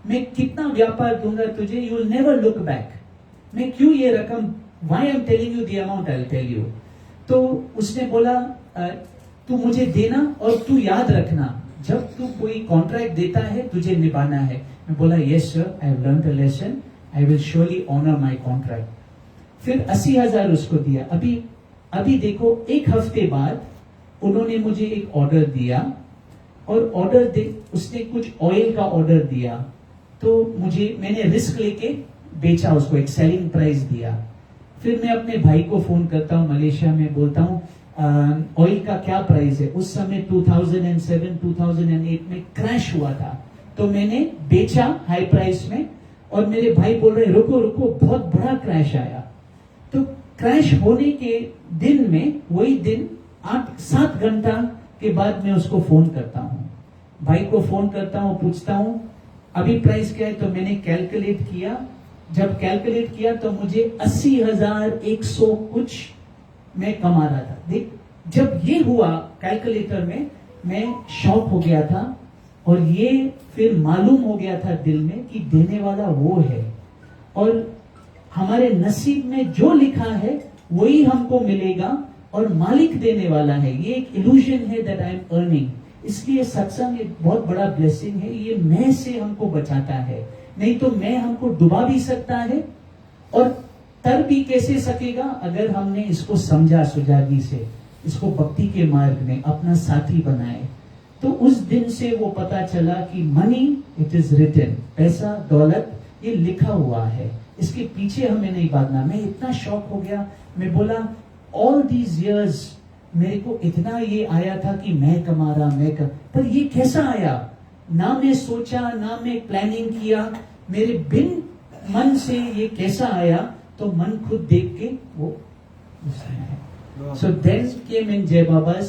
मैं कितना व्यापार दूंगा तुझे, you will never look back. मैं क्यों ये रकम, why I am telling you the amount, I will tell you. तो उसने बोला तू मुझे देना और तू याद रखना, जब तू कोई कॉन्ट्रैक्ट देता है तुझे निभाना है। मैं बोला yes sir, I have learned a lesson, I will surely honour my contract. फिर 80,000 उसको दिया। अभी देखो, एक हफ्ते बाद उन्होंने मुझे एक ऑर्डर दिया, और उसने कुछ ऑयल का ऑर्डर दिया, तो मैंने रिस्क लेके बेचा उसको, एक सेलिंग प्राइस दिया। फिर मैं अपने भाई को फोन करता हूँ मलेशिया में, बोलता हूँ ऑयल का क्या प्राइस है। उस समय 2007-2008 में क्रैश हुआ था, तो मैंने बेचा हाई प्राइस में, और मेरे भाई बोल रहे रुको रुको, बहुत बड़ा क्रैश आया। तो क्रैश होने के दिन में, वही दिन 8-7 घंटा के बाद मैं उसको फोन करता हूँ, भाई को फोन करता हूँ, पूछता हूँ अभी प्राइस क्या है। तो मैंने कैलकुलेट किया, जब कैलकुलेट किया तो मुझे 80,100 कुछ मैं कमा रहा था। देख, जब ये हुआ कैलकुलेटर में, मैं शॉक हो गया था, और ये फिर मालूम हो गया था दिल में कि देने वाला वो है, और हमारे नसीब में जो लिखा है वही हमको मिलेगा, और मालिक देने वाला है। ये एक इल्यूजन है दैट आई एम अर्निंग। इसलिए सत्संग एक बहुत बड़ा ब्लेसिंग है। ये मैं से हमको बचाता है, नहीं तो मैं हमको डुबा भी सकता है, और तर भी कैसे सकेगा अगर हमने इसको समझा सुजागी से, इसको भक्ति के मार्ग में अपना साथी बनाए। तो उस दिन से वो पता चला कि मनी इट इज रिटन, पैसा दौलत ये लिखा हुआ है, इसके पीछे हमें नहीं भागना। मैं इतना शॉक हो गया, मैं बोला ऑल दीज इयर्स मेरे को इतना ये आया था कि मैं कमा रहा, पर ये कैसा आया, ना मैं सोचा, ना मैं प्लानिंग किया, मेरे बिन मन से ये कैसा आया। तो मन खुद देख के वो सो देन केम इन जय बाबास।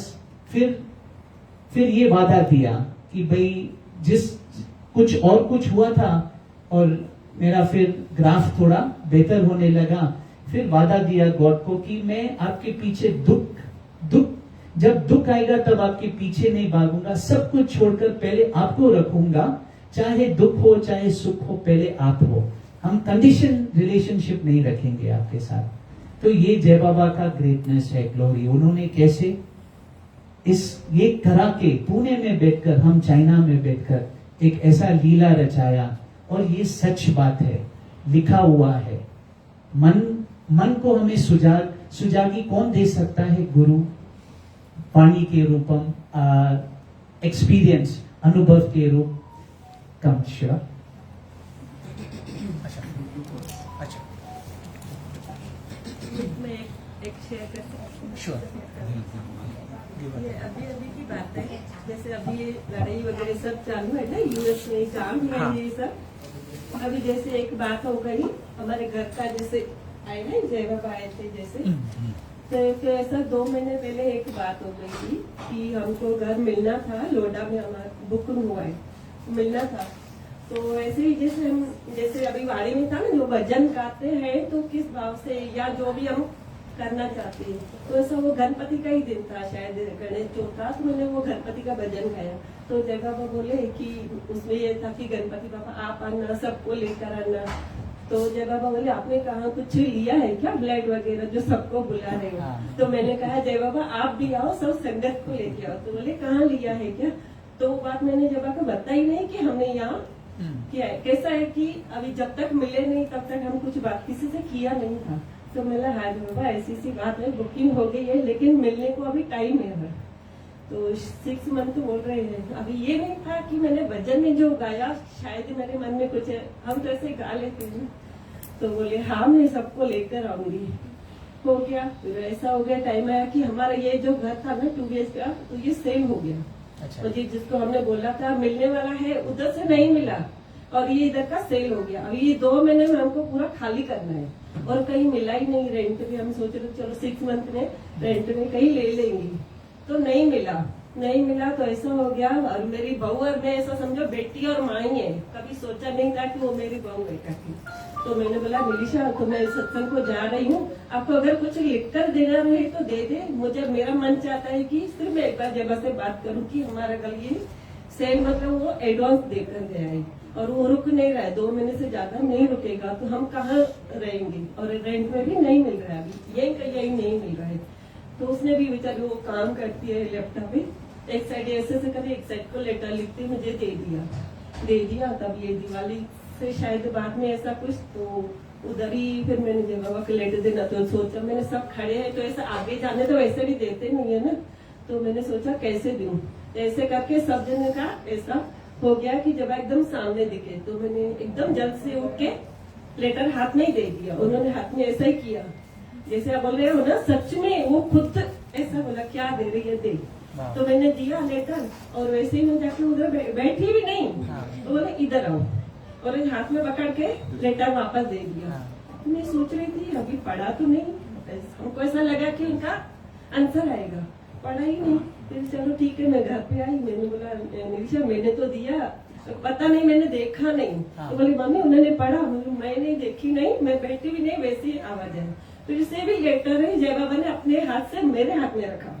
फिर ये वादा किया कि भाई कुछ हुआ था, और मेरा फिर ग्राफ थोड़ा बेहतर होने लगा। फिर वादा दिया गॉड को कि मैं आपके पीछे जब दुख आएगा तब आपके पीछे नहीं भागूंगा, सब कुछ छोड़कर पहले आपको रखूंगा, चाहे दुख हो चाहे सुख हो, पहले आप हो। हम कंडीशन रिलेशनशिप नहीं रखेंगे आपके साथ। तो ये जय बाबा का ग्रेटनेस है, ग्लोरी। उन्होंने कैसे ये करा के पुणे में बैठकर, हम चाइना में बैठकर एक ऐसा लीला रचाया, और ये सच बात है, लिखा हुआ है। मन को हमें सुजागी कौन दे सकता है? गुरु, वाणी के रूपम, एक्सपीरियंस, अनुभव के रूप। कम श्योर। मैं एक शेयर कर सकती हूँ। श्योर। ये अभी की बात है, जैसे अभी ये लड़ाई वगैरह सब चालू है ना, यूएस में काम है ये सब। अभी जैसे एक बात हो गई हमारे घर का, जैसे आए ना जय बाबा आए थे जैसे, तो ऐसा 2 महीने पहले एक बात हो गई थी कि हमको घर मिलना था, लोडा में हमारा बुकिंग हुआ है, मिलना था। तो ऐसे ही जैसे अभी वाड़ी में था ना, जो भजन गाते हैं तो किस भाव से या जो भी हम करना चाहती है। तो ऐसा वो गणपति का ही दिन था, शायद गणेश चौथ था, तो मैंने वो गणपति का भजन गाया। तो जय बाबा बोले कि उसमें ये था कि गणपति बाबा आप आना, सबको लेकर आना। तो जय बाबा बोले आपने कहा कुछ लिया है क्या, ब्लड वगैरह जो सबको बुला रहे हो? तो मैंने कहा जय बाबा आप भी आओ, सब संगत को लेके आओ। तो बोले कहाँ लिया है क्या? तो वो बात मैंने जय बाबा को बताई नहीं कि हमने यहाँ किया है। कैसा है कि अभी जब तक मिले नहीं तब तक हम कुछ बात किसी से किया नहीं था। तो मैंने हाँ जय बाबा ऐसी सी बात है, बुकिंग हो गई है लेकिन मिलने को अभी टाइम है। तो 6 मंथ बोल रहे हैं। अभी ये नहीं था कि मैंने भजन में जो गाया शायद मेरे मन में कुछ है, हम तो ऐसे गा लेते हैं। तो बोले हाँ मैं सबको लेकर आऊंगी। हो गया, फिर ऐसा हो गया, टाइम आया कि हमारा ये जो घर था ना 2 BHK का, तो ये सेल हो गया। अच्छा। तो जिसको हमने बोला था मिलने वाला है उधर से नहीं मिला और ये इधर का सेल हो गया। अभी ये 2 महीने में हमको पूरा खाली करना है और कहीं मिला ही नहीं। रेंट भी हम सोच रहे चलो 6 मंथ में रेंट में कहीं ले लेंगे, तो नहीं मिला। तो ऐसा हो गया और मेरी बहू और मैं ऐसा समझो बेटी और माँ ही है। कभी सोचा नहीं था कि वो मेरी बहू बेटा थी। तो मैंने बोला मिलिशा तो मैं सत्संग को जा रही हूँ, आपको अगर कुछ लिख कर देना रहे तो दे दे। मुझे मेरा मन चाहता है कि सिर्फ मैं एक बार जब से बात करूँ कि हमारा कल ये सेल मतलब वो एडवांस देकर गया है और वो रुक नहीं रहा है, 2 महीने से ज्यादा नहीं रुकेगा। तो हम कहाँ रहेंगे और रेंट में भी नहीं मिल रहा है, अभी यही नहीं मिल रहा है। तो उसने भी बेचारी वो काम करती है लैपटॉप में, एक साइड ऐसे करे एक साइड को लेटर लिखते मुझे दे दिया। तब ये दिवाली से शायद बाद में ऐसा कुछ, तो उधर ही फिर मैंने जब बाबा को लेटर देना तो सोचा मैंने सब खड़े हैं तो ऐसा आगे जाने तो वैसे भी देते नहीं है ना। तो मैंने सोचा कैसे दूं, ऐसे करके सब जने का ऐसा हो गया कि जब एकदम सामने दिखे तो मैंने एकदम जल्द से उठ के लेटर हाथ में ही दे दिया। उन्होंने हाथ में ऐसा ही किया जैसे आप बोल रहे हो ना, सच में वो खुद ऐसा बोला क्या दे रही है दे। तो मैंने दिया लेटर और वैसे ही मैं जाके उधर बैठी भी नहीं, तो बोले इधर आओ और हाथ में पकड़ के लेटर वापस दे दिया। मैं सोच रही थी अभी पढ़ा तो नहीं, हमको ऐसा लगा कि उनका आंसर आएगा, पढ़ा ही नहीं। फिर चलो ठीक है, मैं घर पे आई, मैंने बोला निशा मैंने तो दिया, पता नहीं मैंने देखा नहीं। तो बोली मम्मी उन्होंने पढ़ा, मैं नहीं देखी नहीं, मैं बैठी भी नहीं, वैसे ही आवाज है। फिर से भी लेटर है जय बाबा ने अपने हाथ से मेरे हाथ में रखा।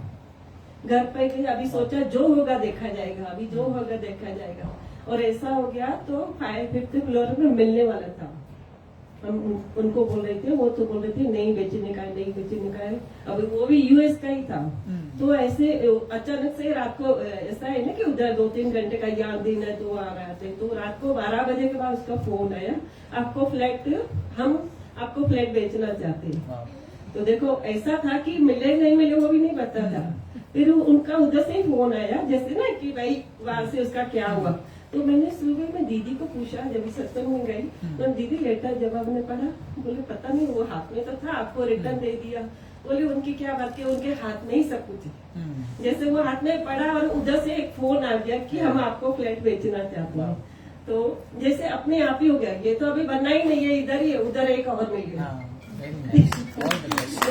घर पे गई, अभी सोचा जो होगा देखा जाएगा, अभी जो होगा देखा जाएगा। और ऐसा हो गया तो 5th फ्लोर में मिलने वाला था। हम उनको बोल रहे थे, वो तो बोल रहे थे नहीं बेचने का है। अभी वो भी US का ही था। तो ऐसे अचानक से रात को ऐसा है ना कि उधर 2-3 घंटे का याद दिन है तो आ रहे थे। तो रात को 12 बजे के बाद उसका फोन आया, हम आपको फ्लैट बेचना चाहते हैं। तो देखो ऐसा था कि मिले नहीं मिले वो भी नहीं पता था। फिर उनका उधर से ही फोन आया जैसे ना कि भाई वहां से उसका क्या हुआ। तो मैंने सुबह में दीदी को पूछा, जब सत्संग में गई तो दीदी लेटर जवाब में पढ़ा, बोले पता नहीं वो हाथ में तो था, आपको रिटर्न दे दिया। बोले उनकी क्या बात है, उनके हाथ में ही सब कुछ है। जैसे वो हाथ में पढ़ा और उधर से एक फोन आ गया कि हम आपको फ्लैट बेचना चाहते हैं। तो जैसे अपने आप ही हो गया, ये तो अभी बनना ही नहीं है, इधर ही है, उधर एक और मिल गया।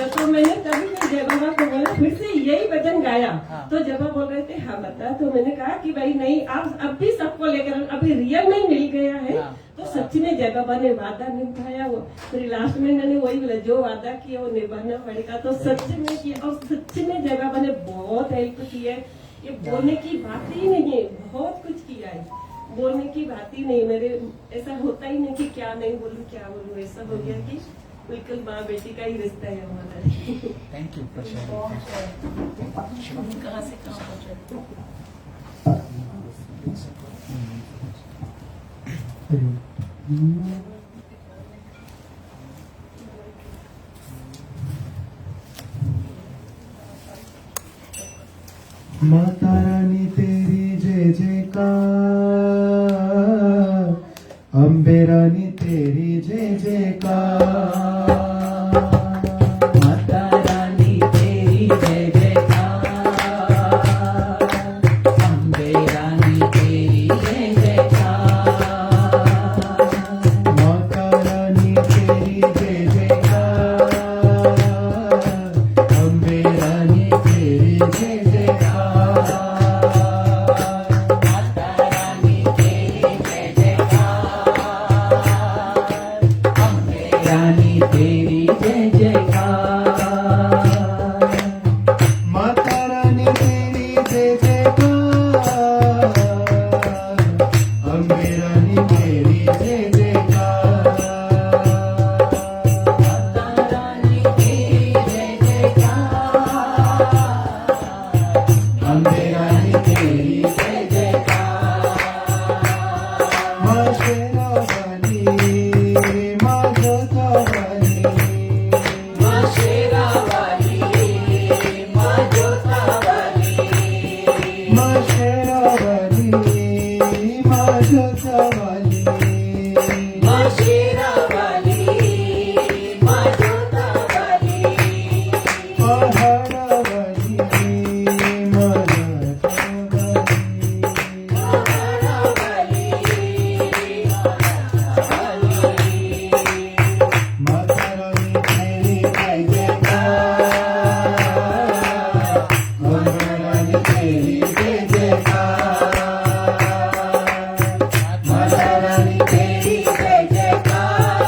तो मैंने तभी मैं जय बाबा को बोला, फिर से यही भजन गाया। तो जब बोल रहे थे हाँ बता, तो मैंने कहा कि भाई नहीं आप अब भी सबको लेकर, अभी रियल में मिल गया है तो सच में जय बाबा ने वादा निभाया। वो फिर लास्ट में मैंने वही बोला, जो वादा किया वो निभाना पड़ेगा। तो सच में किया और सच में जय बाबा ने बहुत हेल्प की है। ये बोलने की बात ही नहीं है, बहुत कुछ किया है, बोलने की बात ही नहीं। मेरे ऐसा होता ही नहीं कि क्या नहीं बोलूं क्या बोलूं, ऐसा हो गया कि बिल्कुल माँ बेटी का ही रिश्ता है हमारा। Thank you for sharing. कहाँ से कहाँ पहुँचे? माता रानी तेरी जय जयकार, अम्बे रानी तेरी जय जयकार। माता रानी तेरी जय जयकार, अम्बे रानी तेरी जय जयकार। माता रानी तेरी जय जयकार, अम्बे रानी तेरी जय जयकार। माता रानी तेरी जय जयकार, अम्बे रानी तेरी जय जयकार। अम्बे रानी तेरी जय जयकार माता रानी तेरी जय जयकार अम्बे रानी तेरी जय जयकार माँ शेरा वाली माँ जोता वाली माँ शेरा वाली माँ जोता वाली माँ शेरा वाली माँ जोता वाली माँ शेरा वाली माँ जोता वाली पहाड़ा वाली माँ जोता वाली पहाड़ा वाली माता रानी तेरी जय जयकार अम्बे रानी तेरी जय जयकार माता रानी तेरी जय जयकार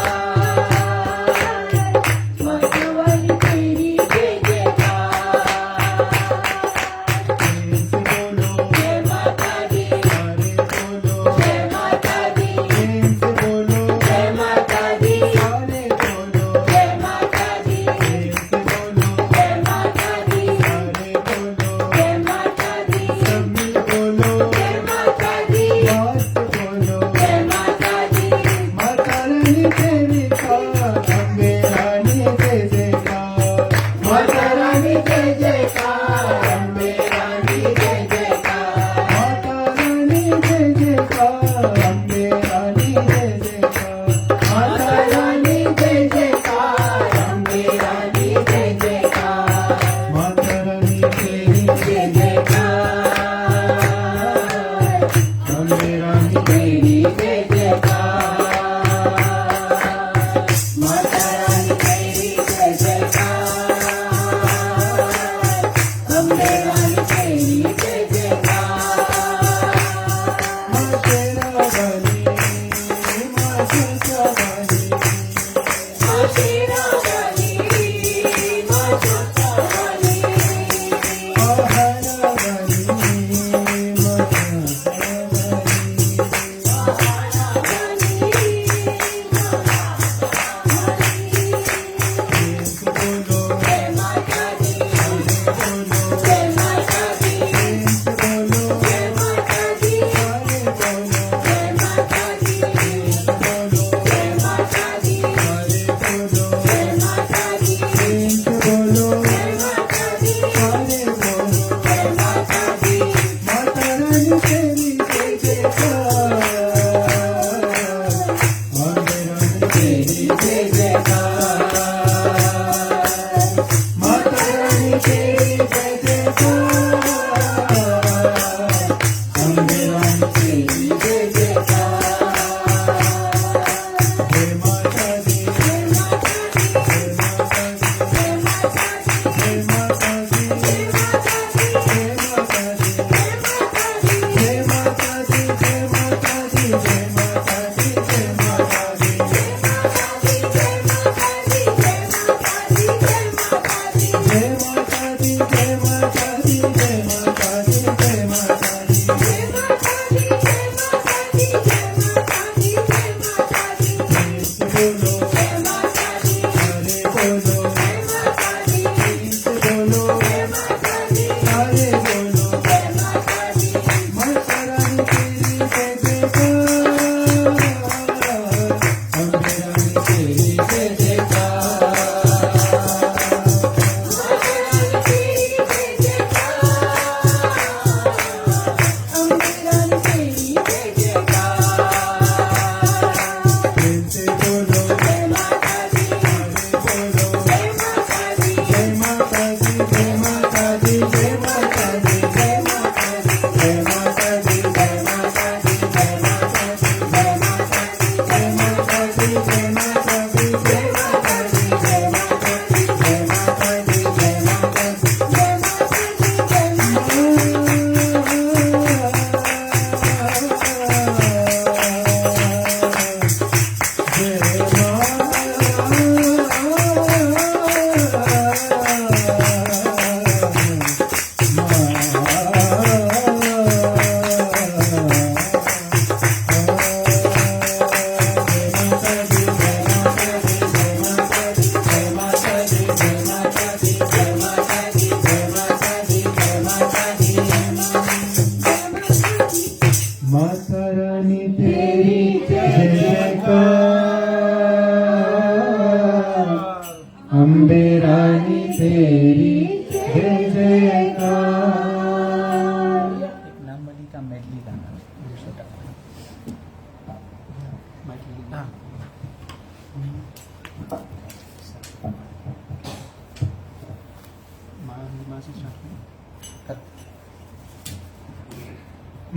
माता वाली तेरी जय जयकार से बोलो जय माता दी अरे बोलो जय माता दी से बोलो जय माता दी अरे बोलो जय माता दी से बोलो जय माता दी अरे बोलो जय माता दी सब मिल बोलो जय माता दी मस्त बोलो जय माता दी माता रानी तेरी कार अम्बे रानी जय जयकार माता रानी जय जयकार अम्बे रानी जय जयकार माता रानी जय जयकार अम्बे रानी जय जयकार माता रानी जय जयकार अम्बे रानी जय जयकार माता रानी तेरी जय जयकार अम्बे रानी तेरी जय जयकार माता रानी तेरी जय जयकार अम्बे रानी तेरी जय जयकार माँ शेरा वाली माँ जोता वाली माँ शेरा वाली माँ जोता वाली पहाड़ा वाली माँ जोता वाली पहाड़ा वाली बोलो जय माता दी बोलो जय माता दी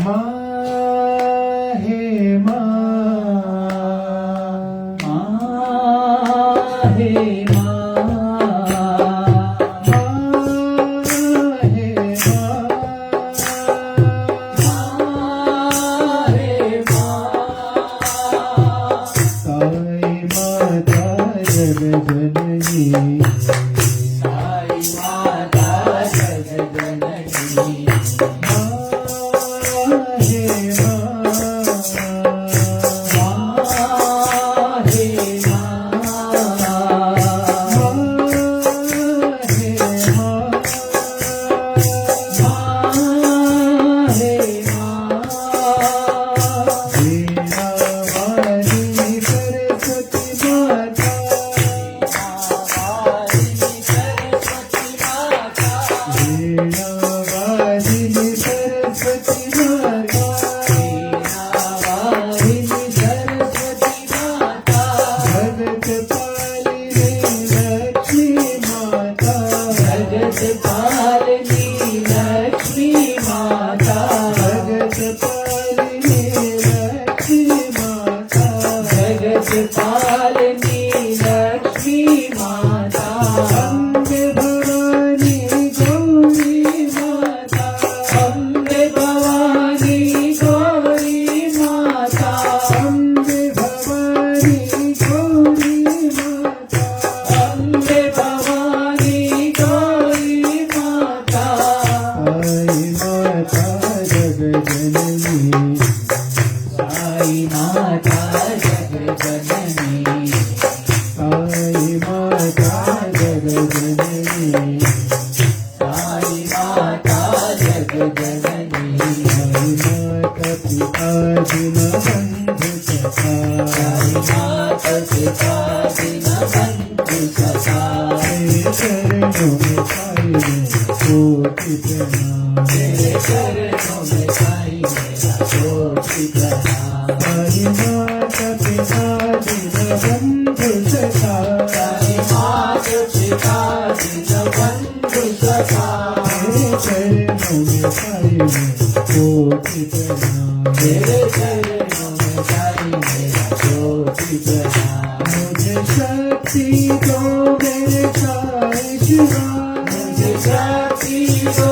माँ हे माँ, माँ हे माँ, साई माता जगजननी, पालनी लक्ष्मी माता, अम्बे भवानी गौरी माता, अम्बे भवानी गौरी माता, अम्बे भवानी गौरी माता, अम्बे भवानी गौरी माता, साई माता जगजननी, साई माता जगजननी, साई माता जगजननी, साई माता जगजननी, तेरे चरणों में साई मेरा कोटि प्रणाम, साई माता पिता दीनबंधु सखा, साई माता पिता दीनबंधु सखा, तेरे चरणों में साई मेरा कोटि प्रणाम, तेरे चरणों में साई मेरा कोटि प्रणाम, मुझे शक्ति दो मेरे साई शिवा, मुझे शक्ति दो